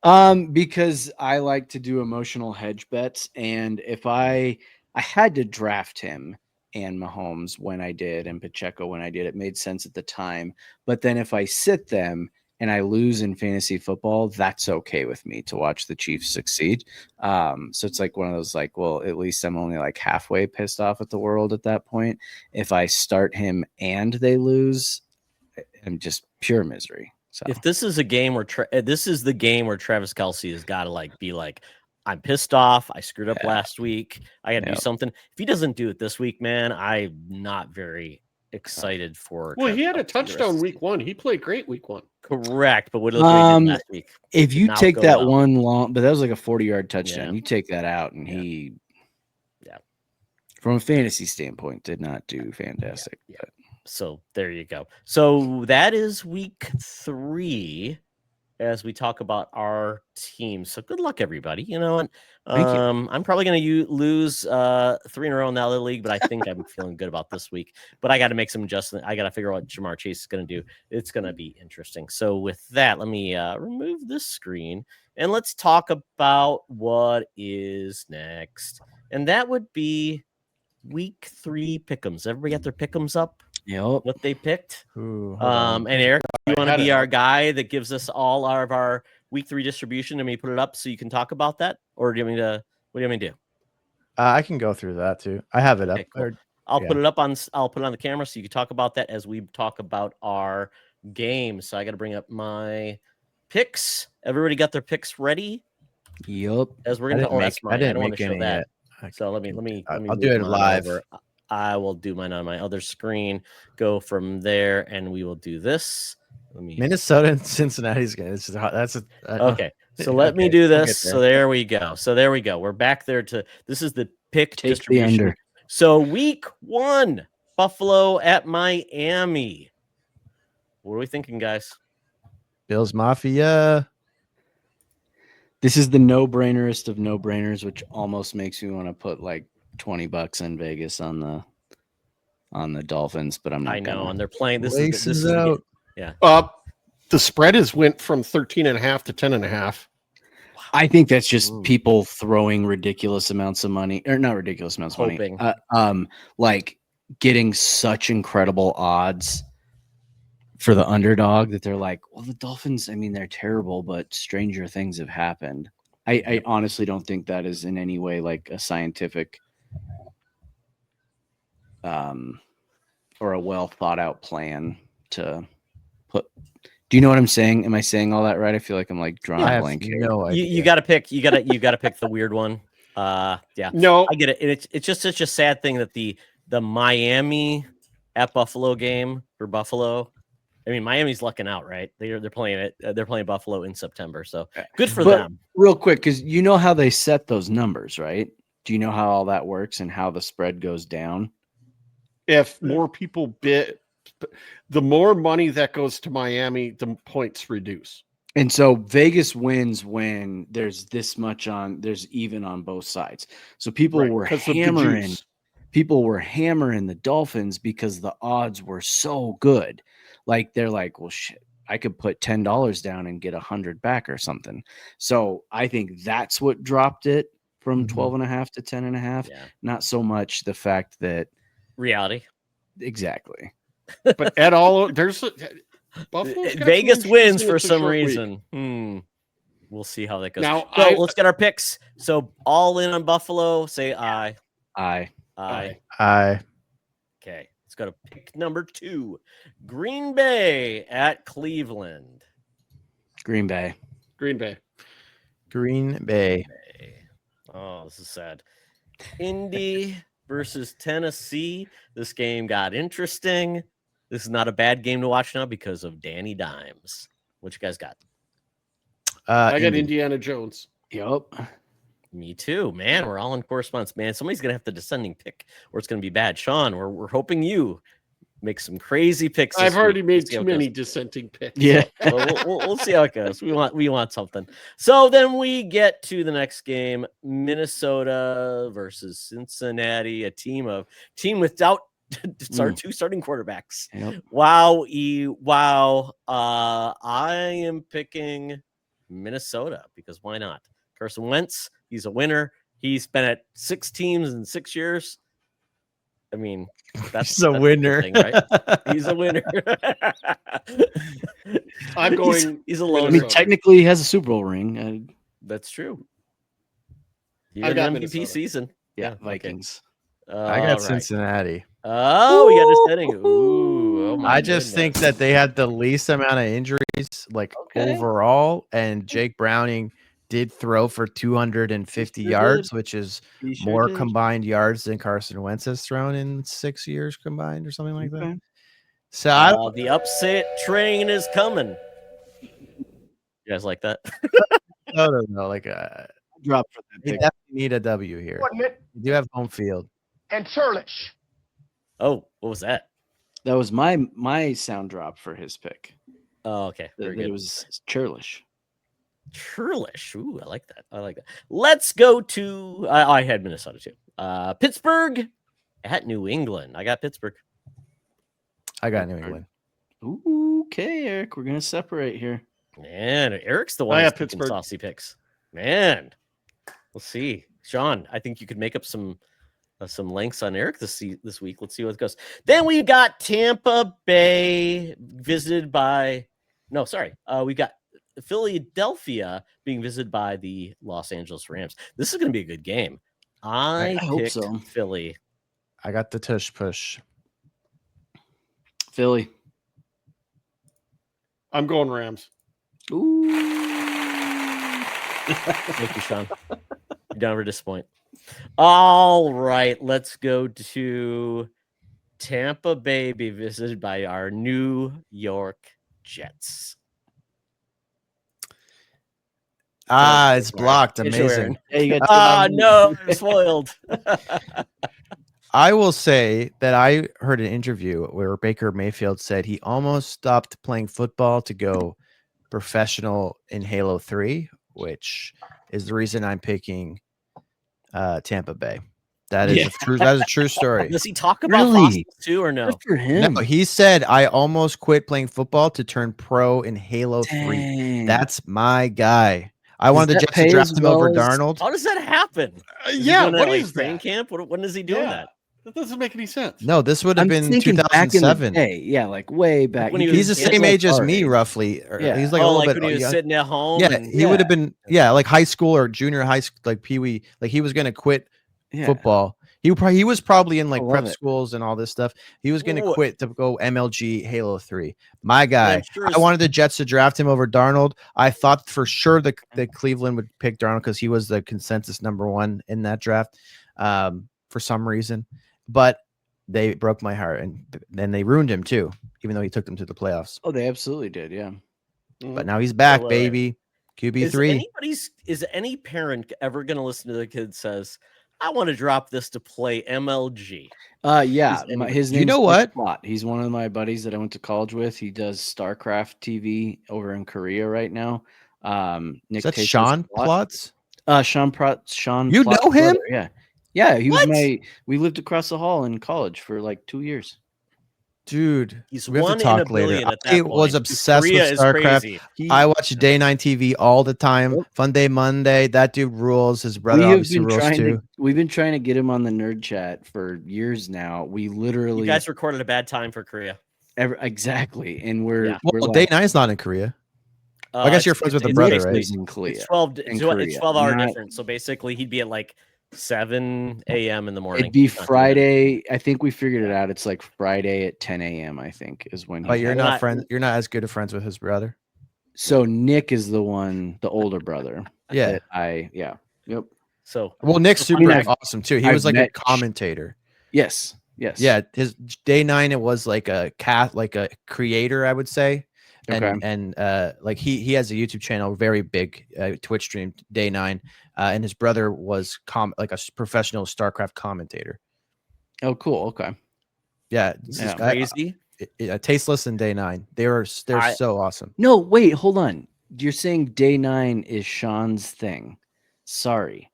him? Because I like to do emotional hedge bets, and if I had to draft him and Mahomes when I did, and Pacheco when I did, it made sense at the time. But then if I sit them and I lose in fantasy football, that's okay with me to watch the Chiefs succeed. So it's like one of those like, well, at least I'm only like halfway pissed off at the world at that point. If I start him and they lose, I'm just pure misery. So If this is a game where this is the game where Travis Kelce has got to like be like, I'm pissed off. I screwed up last week. I got to do something. If he doesn't do it this week, man, I'm not very excited for. Well, he Travis had a Kelce the rest touchdown of the week season. 1. He played great week 1. Correct, but what he did last week? if you not take go that well. one long, but that was like a 40-yard touchdown. Yeah. You take that out, and Yeah. he, Yeah. from a fantasy standpoint, did not do fantastic. Yeah. But So there you go. So that is week 3 as we talk about our team. So good luck, everybody. You know, and Thank you. I'm probably going to lose 3 in a row in the other league, but I think I'm feeling good about this week. But I got to make some adjustments. I got to figure out what Jamar Chase is going to do. It's going to be interesting. So with that, let me remove this screen and let's talk about what is next. And that would be week 3 pick'ems. Everybody got their pick'ems up? yep. What they picked? Ooh, hold on. And Eric, you want to had be it our up. guy that gives us all of our week 3 distribution and me put it up so you can talk about that? Or do you want me to, what do you want me to do? I can go through that too. I have it up. Okay, cool. Or- I'll yeah. put it up on the camera so you can talk about that as we talk about our game. So I got to bring up my picks. Everybody got their picks ready? Yup. As we're I gonna didn't oh, make. that's I mine. I didn't don't want make to show any that. yet. So let me I'll move do it mine live. over. I will do mine on my other screen. Go from there, and we will do this. Let me. Minnesota and Cincinnati's gonna. That's a Okay, so let me okay, do we'll this. get So there. there we go. We're back there to this is the pick Take the distribution. under. So week 1, Buffalo at Miami. What are we thinking, guys? Bills Mafia. This is the no-brainerest of no-brainers, which almost makes me want to put like $20 in Vegas on the Dolphins, but I'm not I know, gonna. and they're playing. This Laces is the out. yeah. The spread has went from 13.5 to 10.5. I think that's just Ooh. people throwing ridiculous amounts of money, or not ridiculous amounts of Hoping. money. Like getting such incredible odds for the underdog that they're like, well, the Dolphins, I mean, they're terrible, but stranger things have happened. I honestly don't think that is in any way like a scientific or a well thought out plan to put. Do you know what I'm saying? Am I saying all that right? I feel like I'm like drawing I a have blank here. no idea. You got to pick. You got to pick the weird one. Yeah. No, I get it. And it's just such a sad thing that the Miami at Buffalo game for Buffalo. I mean, Miami's lucking out, right? They're playing it. They're playing Buffalo in September, so good for But them. real quick, because you know how they set those numbers, right? Do you know how all that works and how the spread goes down? if more people bid, the more money that goes to Miami, the points reduce. And so Vegas wins when there's this much on, there's even on both sides. So people Right, were 'cause of the hammering. juice. People were hammering the Dolphins because the odds were so good. Like they're like, well, shit, I could put $10 down and get 100 back or something. So I think that's what dropped it from 12.5 to 10.5. Yeah. Not so much the fact that Reality. exactly. But at all, there's Buffalo's got Vegas some wins intrigue, for it's a some short week. reason. We'll see how that goes. Now, So let's get our picks. So all in on Buffalo. Say aye. Aye. Aye. I Okay. Let's go to pick number 2. Green Bay at Cleveland. Green Bay. Green Bay. Green Bay. Oh, this is sad. Indy versus Tennessee. This game got interesting. This is not a bad game to watch now because of Danny Dimes. What you guys got? I got Indy. Indiana Jones. Yup. Me too, man. We're all in correspondence, man. Somebody's gonna have the descending pick, or it's gonna be bad. Sean, we're hoping you make some crazy picks. I've already made Let's see how too it many goes. dissenting picks. Yeah. So we'll see how it goes. We want something. So then we get to the next game: Minnesota versus Cincinnati, a team without it's our 2 starting quarterbacks. Yep. Wow. I am picking Minnesota because why not? Carson Wentz, he's a winner. He's been at 6 teams in 6 years. I mean, that's a winner, thing, right? He's a winner. I'm going. He's a I lone. mean, Minnesota. technically, he has a Super Bowl ring. That's true. He I had got an MVP Minnesota. season. Yeah, Okay. Vikings. I got Cincinnati. Oh, we got a setting. Ooh, oh my I just think goodness. that they had the least amount of injuries, like Okay. overall, and Jake Browning did throw for 250 He sure yards, did. which is He sure more did. combined yards than Carson Wentz has thrown in 6 years combined, or something like that. Okay. So I The upset train is coming. You guys like that? don't know, like Drop for that they pick. definitely need a W here. You do have home field. And churlish. Oh, what was that? That was my sound drop for his pick. Oh, okay. That, Very that good. it was churlish. Churlish. Ooh, I like that. Let's go to I had Minnesota too. Pittsburgh at New England. I got Pittsburgh. I got New England. Okay, Eric, we're gonna separate here. Man, Eric's the one I who's have picking Pittsburgh. saucy picks. Man, we'll see. Sean, I think you could make up some lengths on Eric this week. Let's see what it goes. Then we got Tampa Bay visited by. No, sorry. We got Philadelphia being visited by the Los Angeles Rams. This is going to be a good game. I hope picked so. Philly. I got the tush push. Philly. I'm going Rams. Ooh. Thank you, Sean. You never disappoint. All right, let's go to Tampa Bay, be visited by our New York Jets. It's blocked. Get you, Amazing. Yeah, you got No, I'm spoiled. I will say that I heard an interview where Baker Mayfield said he almost stopped playing football to go professional in Halo 3, which is the reason I'm picking Tampa Bay. That is a true story. Does he talk about Really? fossils too, or no? Good for him. No, he said I almost quit playing football to turn pro in Halo 3. Dang. That's my guy. I wanted the that Jets to pay draft as him over well as- Darnold. How does that happen? Is he Yeah, doing that, what like, is training that? camp? When is he doing Yeah. that? That doesn't make any sense. No, this would have I'm been thinking back in the 2007. day. Yeah, like way back. when he He's the was- same like age as our me, age. roughly. Yeah. He's like a Oh, little like bit when he was young. sitting at home. Yeah, and, he would have been like high school or junior high school, like Pee Wee. Like he was going to quit Yeah. football. He was probably in like love prep it. schools and all this stuff. He was going to Whoa. quit to go MLG Halo 3. My guy. I'm sure I wanted the Jets to draft him over Darnold. I thought for sure that Cleveland would pick Darnold because he was the consensus #1 in that draft for some reason. But they broke my heart, and then they ruined him too, even though he took them to the playoffs. Oh, they absolutely did. Yeah. But now he's back, Well, baby. QB3. Is any parent ever going to listen to the kid says, "I want to drop this to play MLG"? Yeah. Is anybody- His You name's know Nick what? Plott. He's one of my buddies that I went to college with. He does StarCraft TV over in Korea right now. Nick Is that Tasteless Sean Plott. Plotz? Sean. You Plott's know him? brother, yeah. Yeah. He What? was we lived across the hall in college for like 2 years. Dude, He's we have one to in a talk later. billion at that I point. was obsessed Korea with is StarCraft. crazy. I watch Day 9 TV all the time. Yep. Fun Day Monday. That dude rules. His brother obviously rules too. We've been trying to get him on the nerd chat for years now. We literally You guys recorded a bad time for Korea. exactly, and we're Yeah. we're Well, like, Day 9's not in Korea. I guess you're friends with the brother, right? is in Korea. It's 12. in It's Korea, 12-hour not- difference. So basically, he'd be at like 7 a.m. in the morning. It'd be Not too bad. Friday. I think we figured it out. It's like Friday at 10 a.m. I think is when. But he you're had- not friends. You're not as good of friends with his brother. So Nick is the older brother. Yeah. Yep. So Well, Nick's I super mean, awesome too. He I've was like a met- commentator. Yes. Yeah, his Day 9 it was like a creator, I would say. And like he has a YouTube channel, very big Twitch stream, Day 9, and his brother was like a professional StarCraft commentator. Oh, cool. Okay. Yeah, this Yeah. is crazy. Tasteless and Day 9. They're so awesome. No, wait, hold on. You're saying Day 9 is Sean's thing. Sorry.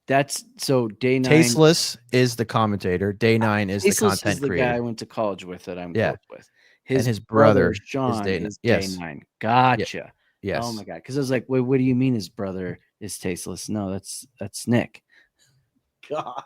That's so Day 9. Tasteless is the commentator. Day 9 is the Tasteless content is the creator. guy I went to college with that I'm Yeah. close with. And his brother is Sean Day- is yes. Day 9. Gotcha. Yes. Oh my god. Because I was like, wait, what do you mean his brother is tasteless? No, that's Nick. God.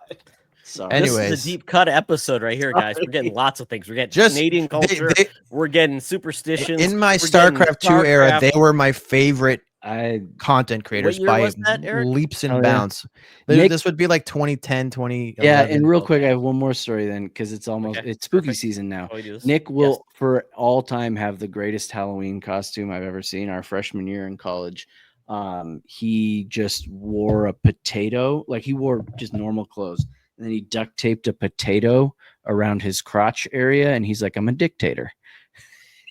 Sorry. Anyways. This is a deep cut episode right here, guys. We're getting lots of things. We're getting Canadian culture. We're getting superstitions. In my We're getting StarCraft 2 era, StarCraft. they were my favorite I content creators year by was that, Eric? leaps and Oh, yeah. bounds. Nick- This would be like 2010, 2011. yeah, and real quick, I have one more story then because it's almost Okay, it's spooky perfect. season now. Oh, we do this? Nick will Yes. for all time have the greatest Halloween costume I've ever seen. Our freshman year in college, he just wore a potato, like he wore just normal clothes, and then he duct taped a potato around his crotch area, and he's like, "I'm a dictator."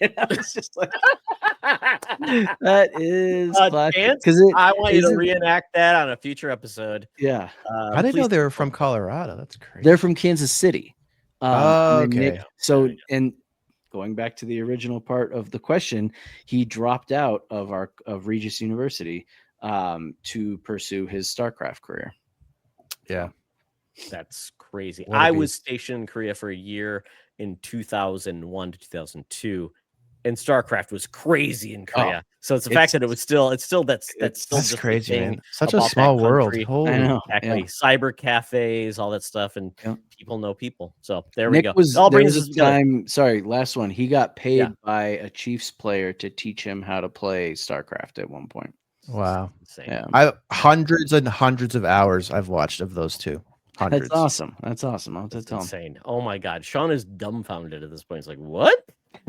And I was just like, "That is Chance, because I want you to isn't- reenact that on a future episode. yeah, I didn't know please- they were from Colorado. That's crazy. they're from Kansas City. Oh, and then okay. So, and going back to the original part of the question, he dropped out of Regis University to pursue his StarCraft career. Yeah. That's crazy. What a I was beast. stationed in Korea for a year in 2001 to 2002, and StarCraft was crazy in Korea. So it's the fact that it's still that's still That's just a crazy, thing man. Such a about that small world. country. Holy I know. Exactly. Yeah. Cyber cafes, all that stuff, and Yeah. people know people. So there we Nick go. was It all there brings was us a together. time. Sorry, last one. He got paid Yeah. by a Chiefs player to teach him how to play StarCraft at one point. Wow. Insane. Yeah, I hundreds and hundreds of hours I've watched of those two. Hundreds. that's awesome. That's awesome. I'll have to That's tell him. insane. Oh my God. Sean is dumbfounded at this point. He's like, what?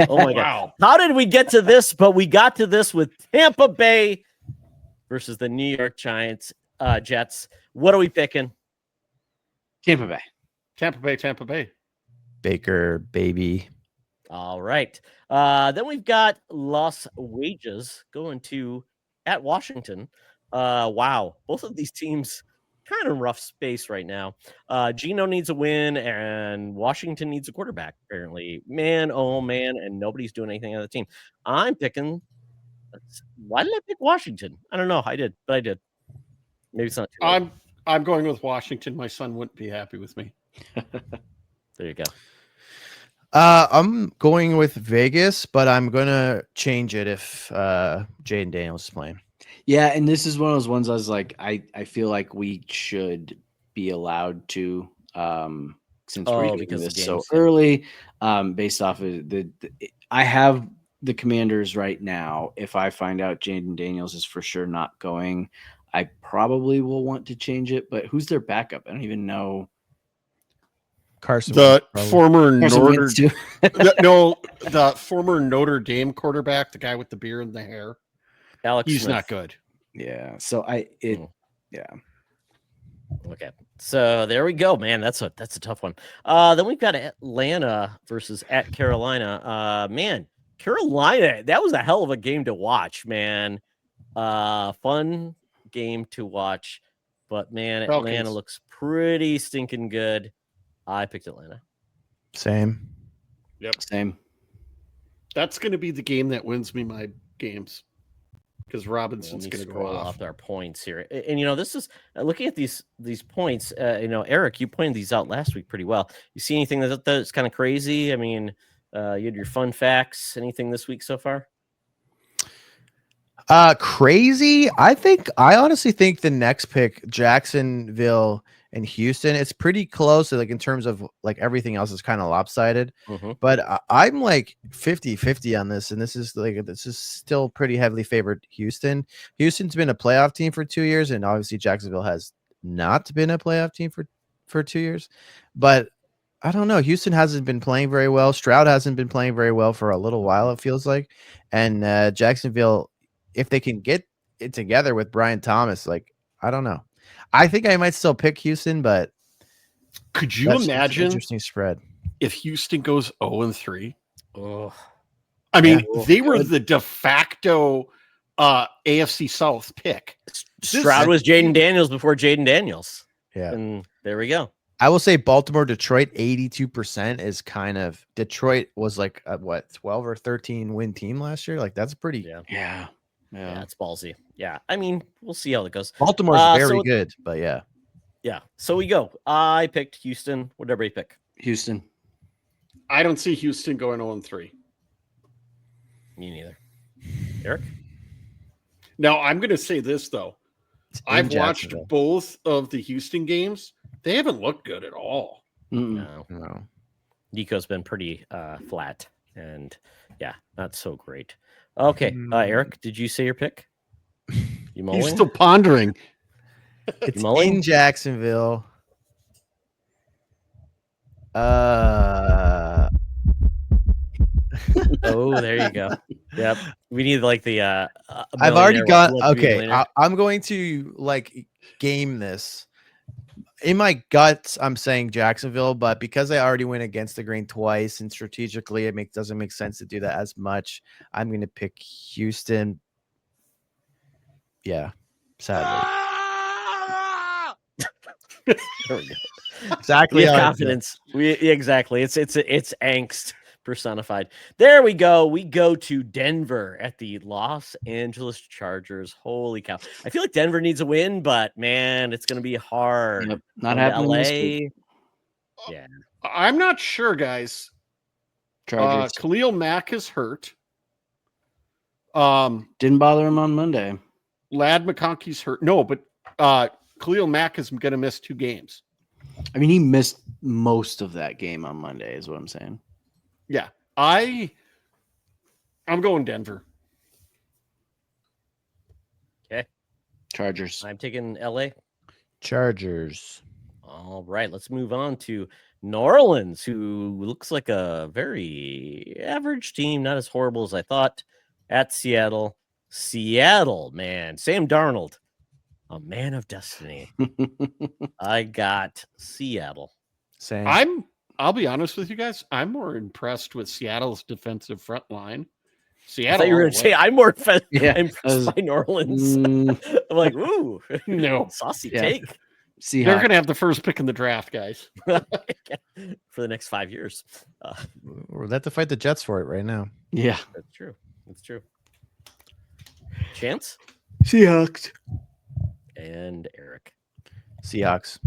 Oh my God. Wow. How did we get to this? But we got to this with Tampa Bay versus the New York Giants. Jets. What are we picking? Tampa Bay. Tampa Bay. Baker, baby. All right. Then we've got Los Wages going to at Washington. Wow. Both of these teams kind of rough space right now. Geno needs a win and Washington needs a quarterback, apparently. Man, oh man, and nobody's doing anything on the team. I'm picking. Why did I pick Washington? I don't know. I did, but I did. Maybe it's not too late. I'm going with Washington. My son wouldn't be happy with me. There you go. I'm going with Vegas, but I'm gonna change it if Jaden Daniels is playing. Yeah, and this is one of those ones I was like, I feel like we should be allowed to since we're doing because the this so games, yeah. early, based off of I have the Commanders right now. If I find out Jaden Daniels is for sure not going, I probably will want to change it. But who's their backup? I don't even know. Carson, The Wentz, former Carson Notre Wentz too. the former Notre Dame quarterback, the guy with the beard and the hair. Alex He's Smith. not good. Yeah. So yeah. Okay. So there we go, man. That's a tough one. Then we've got Atlanta versus at Carolina. Man, Carolina, that was a hell of a game to watch, man. Fun game to watch. But man, Falcons. Atlanta looks pretty stinking good. I picked Atlanta. same. Same. That's going to be the game that wins me my games because Robinson's Let me going to go scroll off. up our points here, and this is looking at these points. Eric, you pointed these out last week pretty well. You see anything that's kind of crazy? I mean, you had your fun facts. Anything this week so far? Crazy. I honestly think the next pick, Jacksonville and Houston, it's pretty close. Like in terms of like everything else is kind of lopsided, but I'm like 50-50 on this. And this is still pretty heavily favored Houston. Houston's been a playoff team for 2 years. And obviously Jacksonville has not been a playoff team for 2 years, but I don't know. Houston hasn't been playing very well. Stroud hasn't been playing very well for a little while, it feels like. And Jacksonville, if they can get it together with Brian Thomas, like, I don't know. I think I might still pick Houston, but could you imagine interesting spread if Houston goes 0-3? Oh, I mean, Yeah. they were the de facto AFC South pick. Stroud was Jaden Daniels before Jaden Daniels. Yeah. And there we go. I will say Baltimore, Detroit, 82% is kind of Detroit was like a 12 or 13 win team last year. Like that's pretty. Yeah, it's ballsy. Yeah, I mean, we'll see how it goes. Baltimore's very good, but yeah. So we go. I picked Houston. What did everybody pick? Houston. I don't see Houston going 0-3. Me neither. Eric? Now, I'm going to say this, though. I've watched both of the Houston games. They haven't looked good at all. No. Nico's been pretty flat and not so great. Okay. Eric, did you say your pick? You mulling? He's still pondering. It's in Jacksonville. Oh, there you go. Yep. We need like the I've already got I'm going to like game this. In my guts, I'm saying Jacksonville, but because I already went against the grain twice and strategically it doesn't make sense to do that as much, I'm going to pick Houston. Yeah, sadly. There we go. Exactly. Confidence. Exactly. It's angst personified. There we go. We go to Denver at the Los Angeles Chargers. Holy cow. I feel like Denver needs a win, but man, it's going to be hard. Yep. Not happening LA. this week. Yeah. I'm not sure, guys. Chargers. Khalil Mack is hurt. Didn't bother him on Monday. Lad McConkey's hurt. No, but Khalil Mack is going to miss 2 games. I mean, he missed most of that game on Monday, is what I'm saying. Yeah. I'm going Denver. Okay. Chargers. I'm taking LA. Chargers. All right. Let's move on to New Orleans, who looks like a very average team, not as horrible as I thought, at Seattle. Seattle, man. Sam Darnold, a man of destiny. I got Seattle. Same. I'll be honest with you guys. I'm more impressed with Seattle's defensive front line. I Seattle. thought you were going to say I'm more Yeah, impressed by New Orleans. I'm like, ooh, No. saucy Yeah. take Seahawks. They're going to have the first pick in the draft, guys. for the next 5 years. We'll have to fight the Jets for it right now. Yeah. That's true. That's true. Chance Seahawks. and Eric. Seahawks.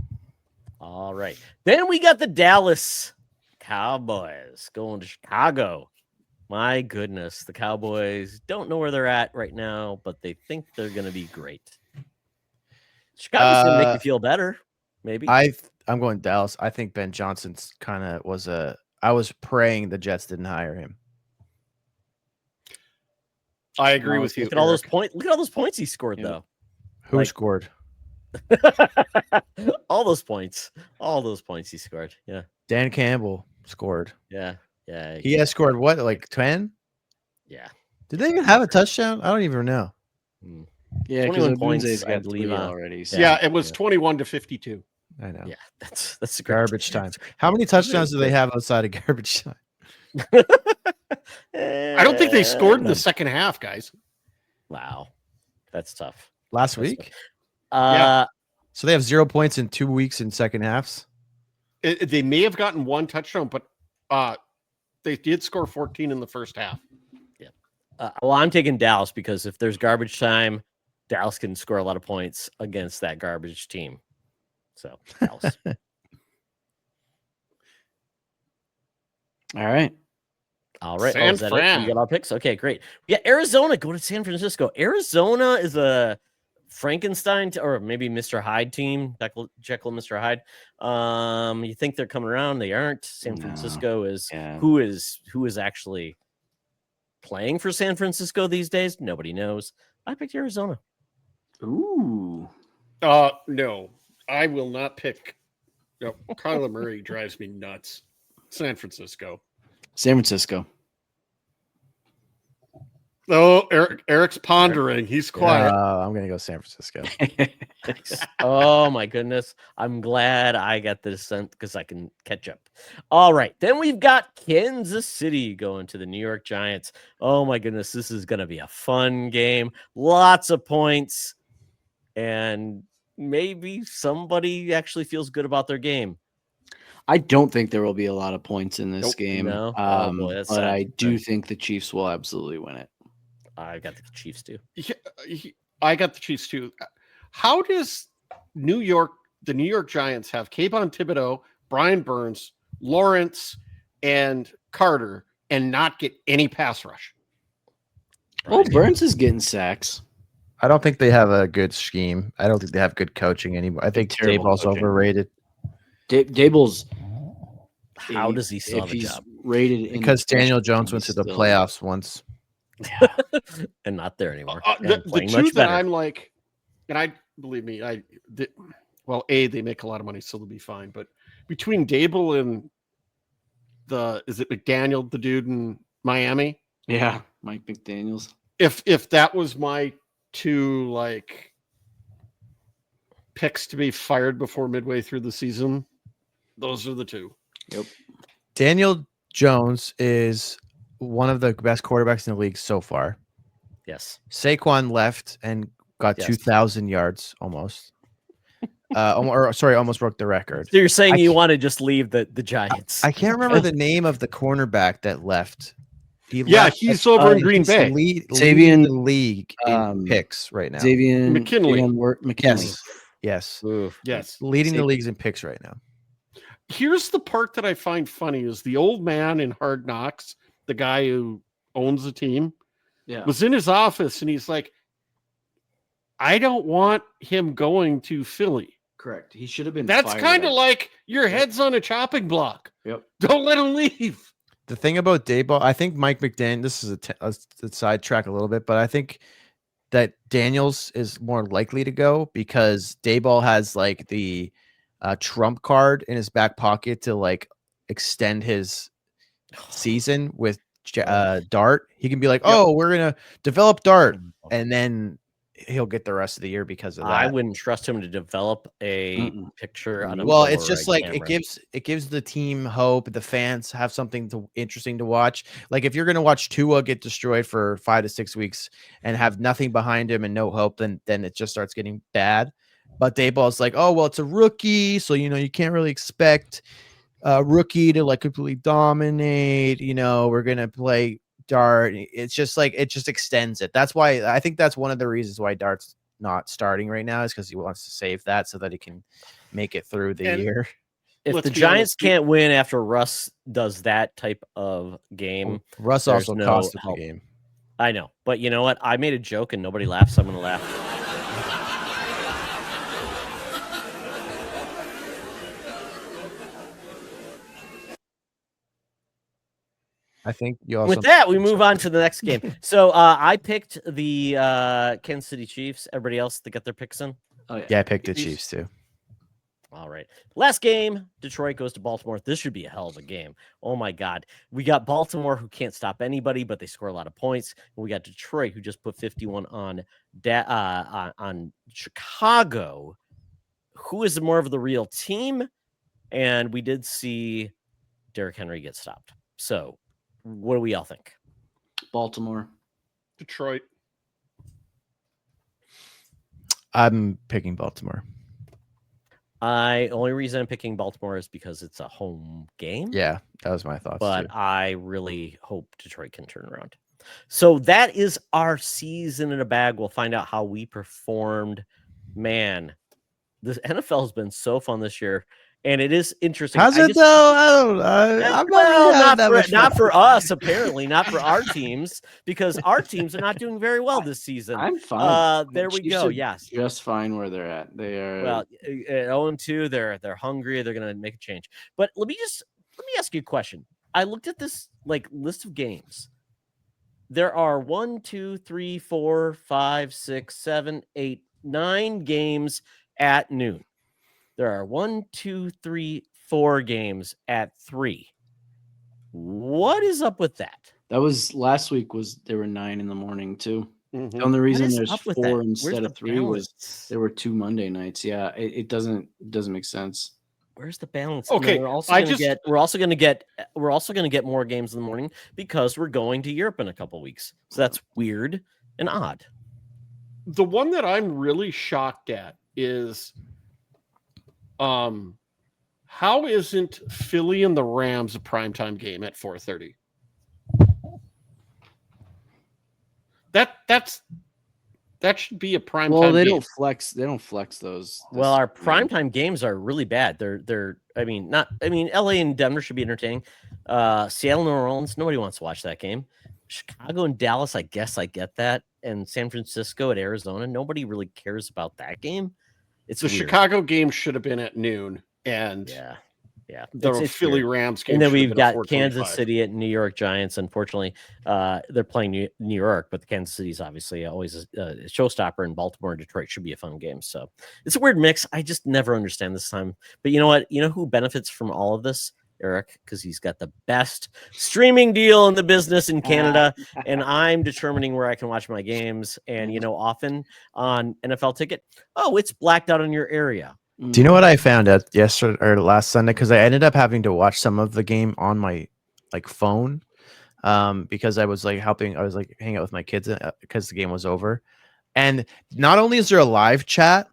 All right. Then we got the Dallas Cowboys going to Chicago. My goodness, the Cowboys don't know where they're at right now, but they think they're going to be great. Chicago's going to make you feel better, maybe. I'm going Dallas. I think Ben Johnson's kind of was I was praying the Jets didn't hire him. I agree with you. Look at all those points. Look at all those points he scored, though. Who Like- scored? all those points. All those points he scored. Yeah. Dan Campbell scored. Yeah. Yeah. He has scored what, like 10? Yeah. Did they even have a touchdown? I don't even know. Yeah, 21 because points, Abunze's I got believe, 3 on. already. So. Yeah, it was 21-52. I know. Yeah. That's a great Garbage time. How many touchdowns do they have outside of garbage time? I don't think they scored in none. the second half, guys. Wow. That's tough. Last That's week? Yeah. So they have 0 points in 2 weeks in second halves? They may have gotten 1 touchdown, but they did score 14 in the first half. Well, I'm taking Dallas because if there's garbage time, Dallas can score a lot of points against that garbage team. So, Dallas. All right. All right. San is that it? Fran. We got our picks. Okay, great. Yeah, Arizona go to San Francisco. Arizona is a Frankenstein or maybe Mr. Hyde team. Jekyll and Mr. Hyde. You think they're coming around? They aren't. San No. Francisco is Yeah. who is actually playing for San Francisco these days? Nobody knows. I picked Arizona. Ooh. No, I will not pick. No, Kyler Murray drives me nuts. San Francisco. San Francisco. Oh, Eric's pondering. He's quiet. I'm going to go San Francisco. Oh my goodness. I'm glad I got the descent because I can catch up. All right. Then we've got Kansas City going to the New York Giants. Oh my goodness. This is going to be a fun game. Lots of points. And maybe somebody actually feels good about their game. I don't think there will be a lot of points in this Nope. game. No? Oh, boy, that's but sad. I do think the Chiefs will absolutely win it. I got the Chiefs too. I got the Chiefs too. How does the New York Giants have Kayvon Thibodeau, Brian Burns, Lawrence, and Carter and not get any pass rush? Well, Burns is getting sacks. I don't think they have a good scheme. I don't think they have good coaching anymore. I think Terrible Dayball's coaching. overrated Dable's. How does he still if have a he's job? rated in because the Daniel special Jones teams, went to the still- playoffs once. And not there anymore. The And playing two much that better. I'm like, and I believe me, they make a lot of money, so they'll be fine. But between Dable and is it McDaniel, the dude in Miami? Yeah, Mike McDaniels. If that was my two like picks to be fired before midway through the season, those are the two. Yep. Daniel Jones is one of the best quarterbacks in the league so far. Yes. Saquon left and got Yes. 2,000 yards almost. Almost broke the record. So you're saying I you can't- want to just leave the Giants? I can't remember the name of the cornerback that left. He's over in Green Bay. Leading Xavier- the league in picks right now. Xavier McKinley. McKinley. Yes. Oof. Yes. Leading the Xavier. leagues in picks right now. Here's the part that I find funny is the old man in Hard Knocks, the guy who owns the team, Yeah. was in his office and he's like, I don't want him going to Philly. Correct. He should have been. That's fired kind of up. like your head's on a chopping block. Yep. Don't let him leave. The thing about Dayball, I think Mike McDaniel, this is a sidetrack a little bit, but I think that Daniels is more likely to go because Dayball has like the trump card in his back pocket to like extend his season with Dart, he can be like, Yep. "Oh, we're gonna develop Dart," and then he'll get the rest of the year because of that. I wouldn't trust him to develop a Mm-mm. picture on a Well, it's Polaroid just like camera. it gives the team hope. The fans have something interesting to watch. Like if you're gonna watch Tua get destroyed for 5 to 6 weeks and have nothing behind him and no hope, then it just starts getting bad. But Dayball's like, oh well, it's a rookie, so you can't really expect a rookie to like completely dominate. We're gonna play Dart. It's just like it just extends it. That's why I think that's one of the reasons why Dart's not starting right now is because he wants to save that so that he can make it through the And year. If let's the be Giants honest, can't win after Russ does that type of game, Russ there's also no cost him the help. game. I know, but you know what? I made a joke and nobody laughed, so I'm gonna laugh. I think you also With that, we move on to the next game. So I picked the Kansas City Chiefs. Everybody else that got their picks in? Oh Yeah, I picked the Chiefs too. All right. Last game, Detroit goes to Baltimore. This should be a hell of a game. Oh my God. We got Baltimore who can't stop anybody, but they score a lot of points. And we got Detroit who just put 51 on Chicago, who is more of the real team. And we did see Derrick Henry get stopped. So what do we all think? Baltimore. Detroit. I'm picking Baltimore. Only reason I'm picking Baltimore is because it's a home game. Yeah, that was my thoughts But too. I really hope Detroit can turn around. So that is our season in a bag. We'll find out how we performed. Man, the NFL has been so fun this year, and it is interesting. How's it though? I don't know. I'm Well, not that much not fun. for us, apparently, not for our teams, because our teams are not doing very well this season. I'm fine. There we Chiefs go. are Yes. just fine where they're at. They are Well, at 0-2, they're hungry. They're going to make a change. But let me ask you a question. I looked at this list of games. There are 1, 2, 3, 4, 5, 6, 7, 8, 9 games at noon. There are 1, 2, 3, 4 games at 3. What is up with that? That was last week. There were 9 in the morning too. Mm-hmm. The only reason is there's up with 4 that? instead Where's of the 3 was balance? there were 2 Monday nights. Yeah, it doesn't make sense. Where's the balance? Okay, we're also going to get more games in the morning because we're going to Europe in a couple weeks. So that's weird and odd. The one that I'm really shocked at is how isn't Philly and the Rams a primetime game at 4:30? That should be a primetime Well, they game. don't flex. They don't flex those. Well, our primetime games are really bad. They're LA and Denver should be entertaining. Seattle, New Orleans, nobody wants to watch that game. Chicago and Dallas, I guess I get that. And San Francisco at Arizona, nobody really cares about that game. It's the weird. Chicago game should have been at noon, and the it's Philly weird. Rams game. And then should have we've been at got Kansas 4:25. City at New York Giants. Unfortunately, they're playing New York, but the Kansas City is obviously always a showstopper, and Baltimore and Detroit should be a fun game. So it's a weird mix. I just never understand this time. But you know what? You know who benefits from all of this? Eric, because he's got the best streaming deal in the business in Canada, and I'm determining where I can watch my games. And often on NFL Ticket, it's blacked out in your area. Do you know what I found out yesterday or last Sunday? Because I ended up having to watch some of the game on my phone, because I was hanging out with my kids because the game was over. And not only is there a live chat,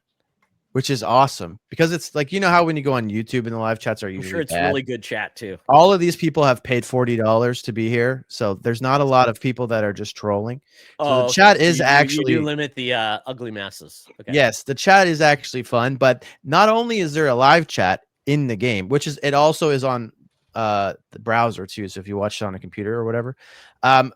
which is awesome because it's how when you go on YouTube and the live chats are usually I'm sure it's bad. really good chat too. All of these people have paid $40 to be here, so there's not a lot of people that are just trolling. So the chat is actually you do limit the ugly masses. Okay. Yes, the chat is actually fun, but not only is there a live chat in the game, it also is on the browser too. So if you watch it on a computer or whatever,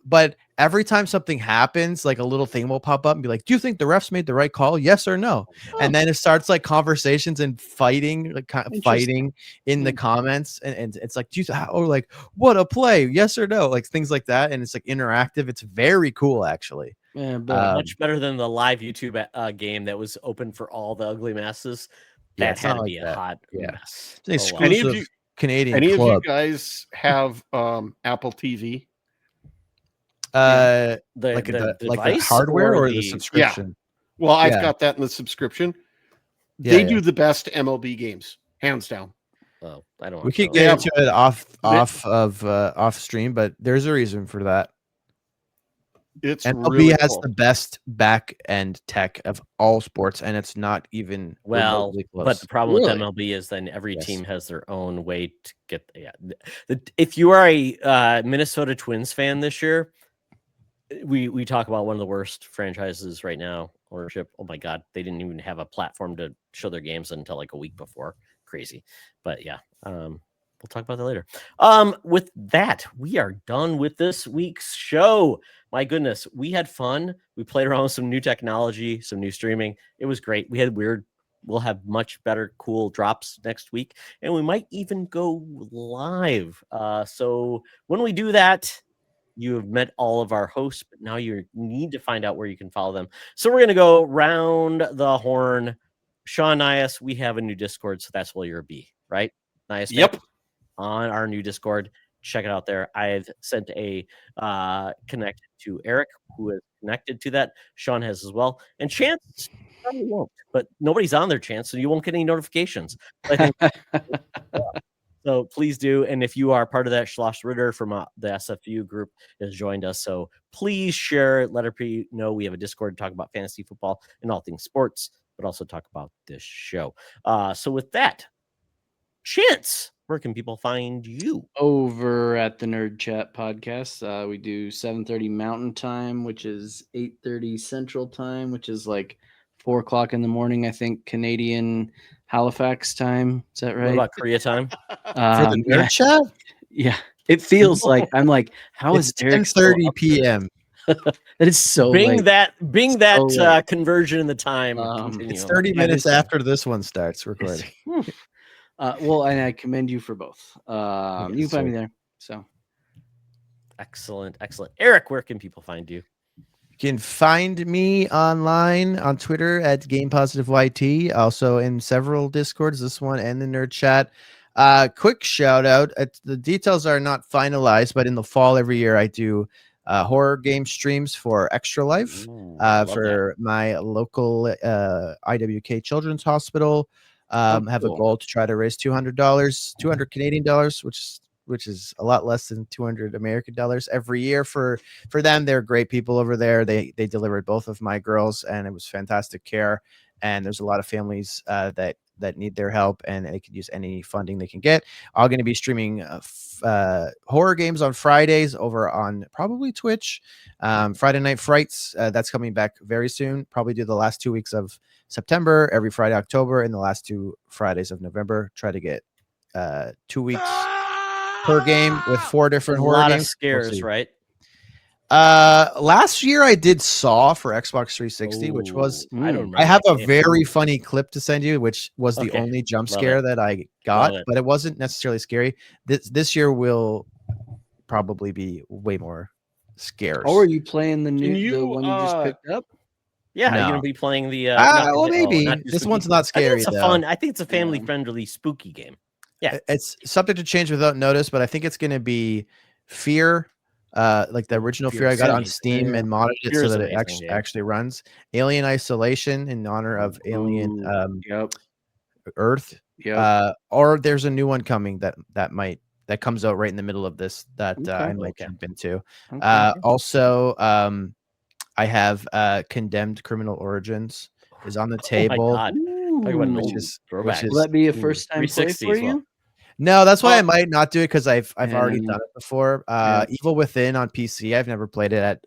but every time something happens, a little thing will pop up and be like, "Do you think the refs made the right call? Yes or no?" And then it starts conversations and fighting, fighting in the comments, and it's like, "Do you what a play? Yes or no?" Things like that, and it's interactive. It's very cool, actually. Yeah, but much better than the live YouTube game that was open for all the ugly masses. That had to be a hot mess. It's an exclusive Canadian Any club. of you guys have Apple TV? like the the device hardware or the the subscription? Well, I've Yeah. got that in the subscription. Yeah, They yeah. do the best MLB games, hands down. Oh, I don't. We watch could those. get Yeah. into it off stream, but there's a reason for that. It's MLB really has cool. the best back end tech of all sports, and it's not even Well, remotely close. but the problem Really? with MLB is then every Yes. team has their own way to get. Yeah, if you are a Minnesota Twins fan this year, we talk about one of the worst franchises right now. Ownership. Oh my God, they didn't even have a platform to show their games until like a week before. Crazy, but yeah. We'll talk about that later. With that, we are done with this week's show. My goodness, we had fun. We played around with some new technology, some new streaming. It was great. We'll have much better, cool drops next week, and we might even go live. So when we do that, you have met all of our hosts, but now you need to find out where you can follow them. So we're going to go round the horn. Sean Nias, we have a new Discord, so that's where you'll be, right? Nias, Yep. on our new Discord. Check it out there. I've sent a connect to Eric, who is connected to that. Sean has as well. And Chance probably won't, but nobody's on their Chance, so you won't get any notifications. I think so. Please do. And if you are part of that, Schloss Ritter from the SFU group has joined us. So please share it. Let her know we have a Discord to talk about fantasy football and all things sports, but also talk about this show. So with that, Chance, where can people find you? Over at the Nerd Chat podcast, we do 7:30 Mountain Time, which is 8:30 Central Time, which is like 4:00 in the morning, I think, Canadian Halifax time. Is that What right? about Korea time? For the Yeah, nerd chat, yeah. It feels like I'm like, how is it's Eric still 10:30 up there? p.m. That is so Bing late. that So late. conversion in the time. It's It's continuum. 30 Yeah, minutes this- after this one starts recording. Well, and I commend you for both. You Yes, can find me sir. there. So Excellent. Eric, where can people find you? You can find me online on Twitter at GamePositiveYT, also in several Discords, this one and the Nerd Chat. Quick shout out. The details are not finalized, but in the fall every year I do horror game streams for Extra Life for my local IWK Children's Hospital. Have a cool. goal to try to raise $200, 200 Canadian dollars, which is a lot less than 200 American dollars every year for them. They're great people over there. They delivered both of my girls, and it was fantastic care. And there's a lot of families that need their help, and they could use any funding they can get. I'm going to be streaming horror games on Fridays over on probably Twitch. Friday Night Frights, that's coming back very soon. Probably do the last 2 weeks of September, every Friday, October, and the last 2 Fridays of November. Try to get 2 weeks per game with 4 different A horror lot games. of scares, We'll see. right? Last year I did Saw for Xbox 360, which was I don't remember. I have that a game. very funny clip to send you, which was the Okay. only jump Love scare it. that I got, Love it. but it wasn't necessarily scary. This year will probably be way more scares. Oh, are you playing the new you, the one you just picked up? Yeah, you're No. gonna be playing the. well, maybe not too this spooky. one's not scary. I think it's a family-friendly spooky game. Yeah, It's subject to change without notice, but I think it's going to be Fear, like the original Fear I got on amazing. Steam Yeah. and modded it Fear so is that it amazing game. actually runs. Alien Isolation in honor of Alien Yep. Earth. Yep. Or there's a new one coming that comes out right in the middle of this that Okay. I might Okay. jump into. Okay. Also, I have Condemned Criminal Origins is on the Oh my table. God. Talk about an Which old is throwback. which Will that be a Ooh, first time play 360 for as well. you? No, that's why I might not do it, because I've already Yeah. done it before. Yeah. Evil Within on PC, I've never played it at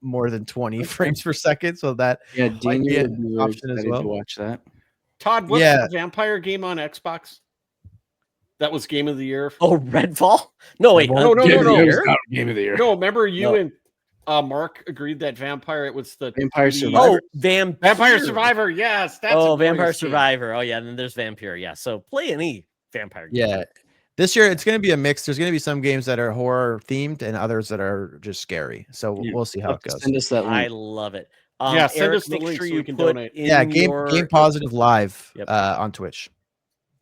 more than 20 frames per second, so that Yeah, might Dean, be you an would be very option as excited well. to watch that. Todd, what's Yeah. the vampire game on Xbox? That was Game of the Year. Oh, Redfall? No, wait. No, no, Game of the no. Year? Game of the Year. No, remember you No. and Mark agreed that Vampire. It was the Vampire 2D Survivor. Oh, Vampire. Vampire Survivor. Yes, that's a Vampire glorious game. Survivor. Oh, yeah. And then there's Vampire. Yeah. So play any vampire game. Yeah. This year it's going to be a mix. There's going to be some games that are horror themed and others that are just scary. So Yeah. we'll see how it goes. Send us that I link. love it. Yeah, send Eric, us the make link sure so you we can put donate. in Yeah, Game your, Positive Live Yep. on Twitch.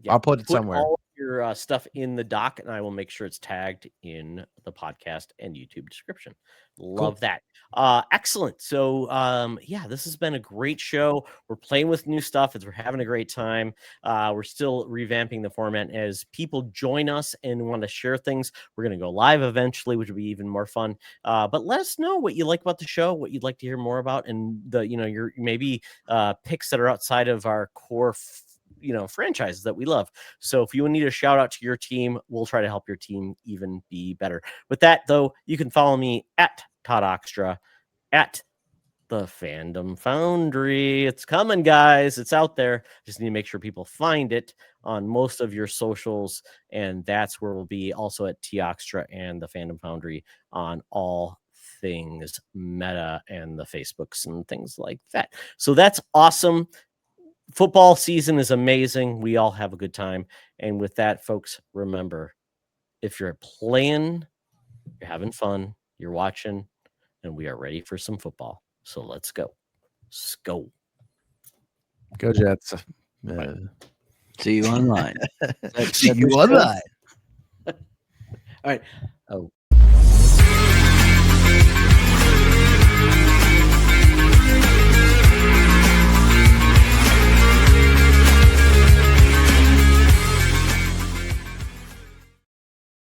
Yeah, I'll put it put somewhere. all of your stuff in the doc, and I will make sure it's tagged in the podcast and YouTube description. Love that. Excellent. So, yeah, this has been a great show. We're playing with new stuff. We're having a great time. We're still revamping the format as people join us and want to share things. We're going to go live eventually, which will be even more fun. But let us know what you like about the show, what you'd like to hear more about, and your maybe picks that are outside of our core franchises that we love. So if you need a shout out to your team, we'll try to help your team even be better. With that, though, you can follow me at Todd Oxtra, at the Fandom Foundry. It's coming, guys. It's out there. Just need to make sure people find it on most of your socials, and that's where we'll be. Also at T Oxtra and the Fandom Foundry on all things Meta and the Facebooks and things like that. So that's awesome. Football season is amazing. We all have a good time. And with that, folks, remember, if you're playing, you're having fun, you're watching, and we are ready for some football. So let's go. Let's go. Go Jets. See you online. See you online. All right. Oh.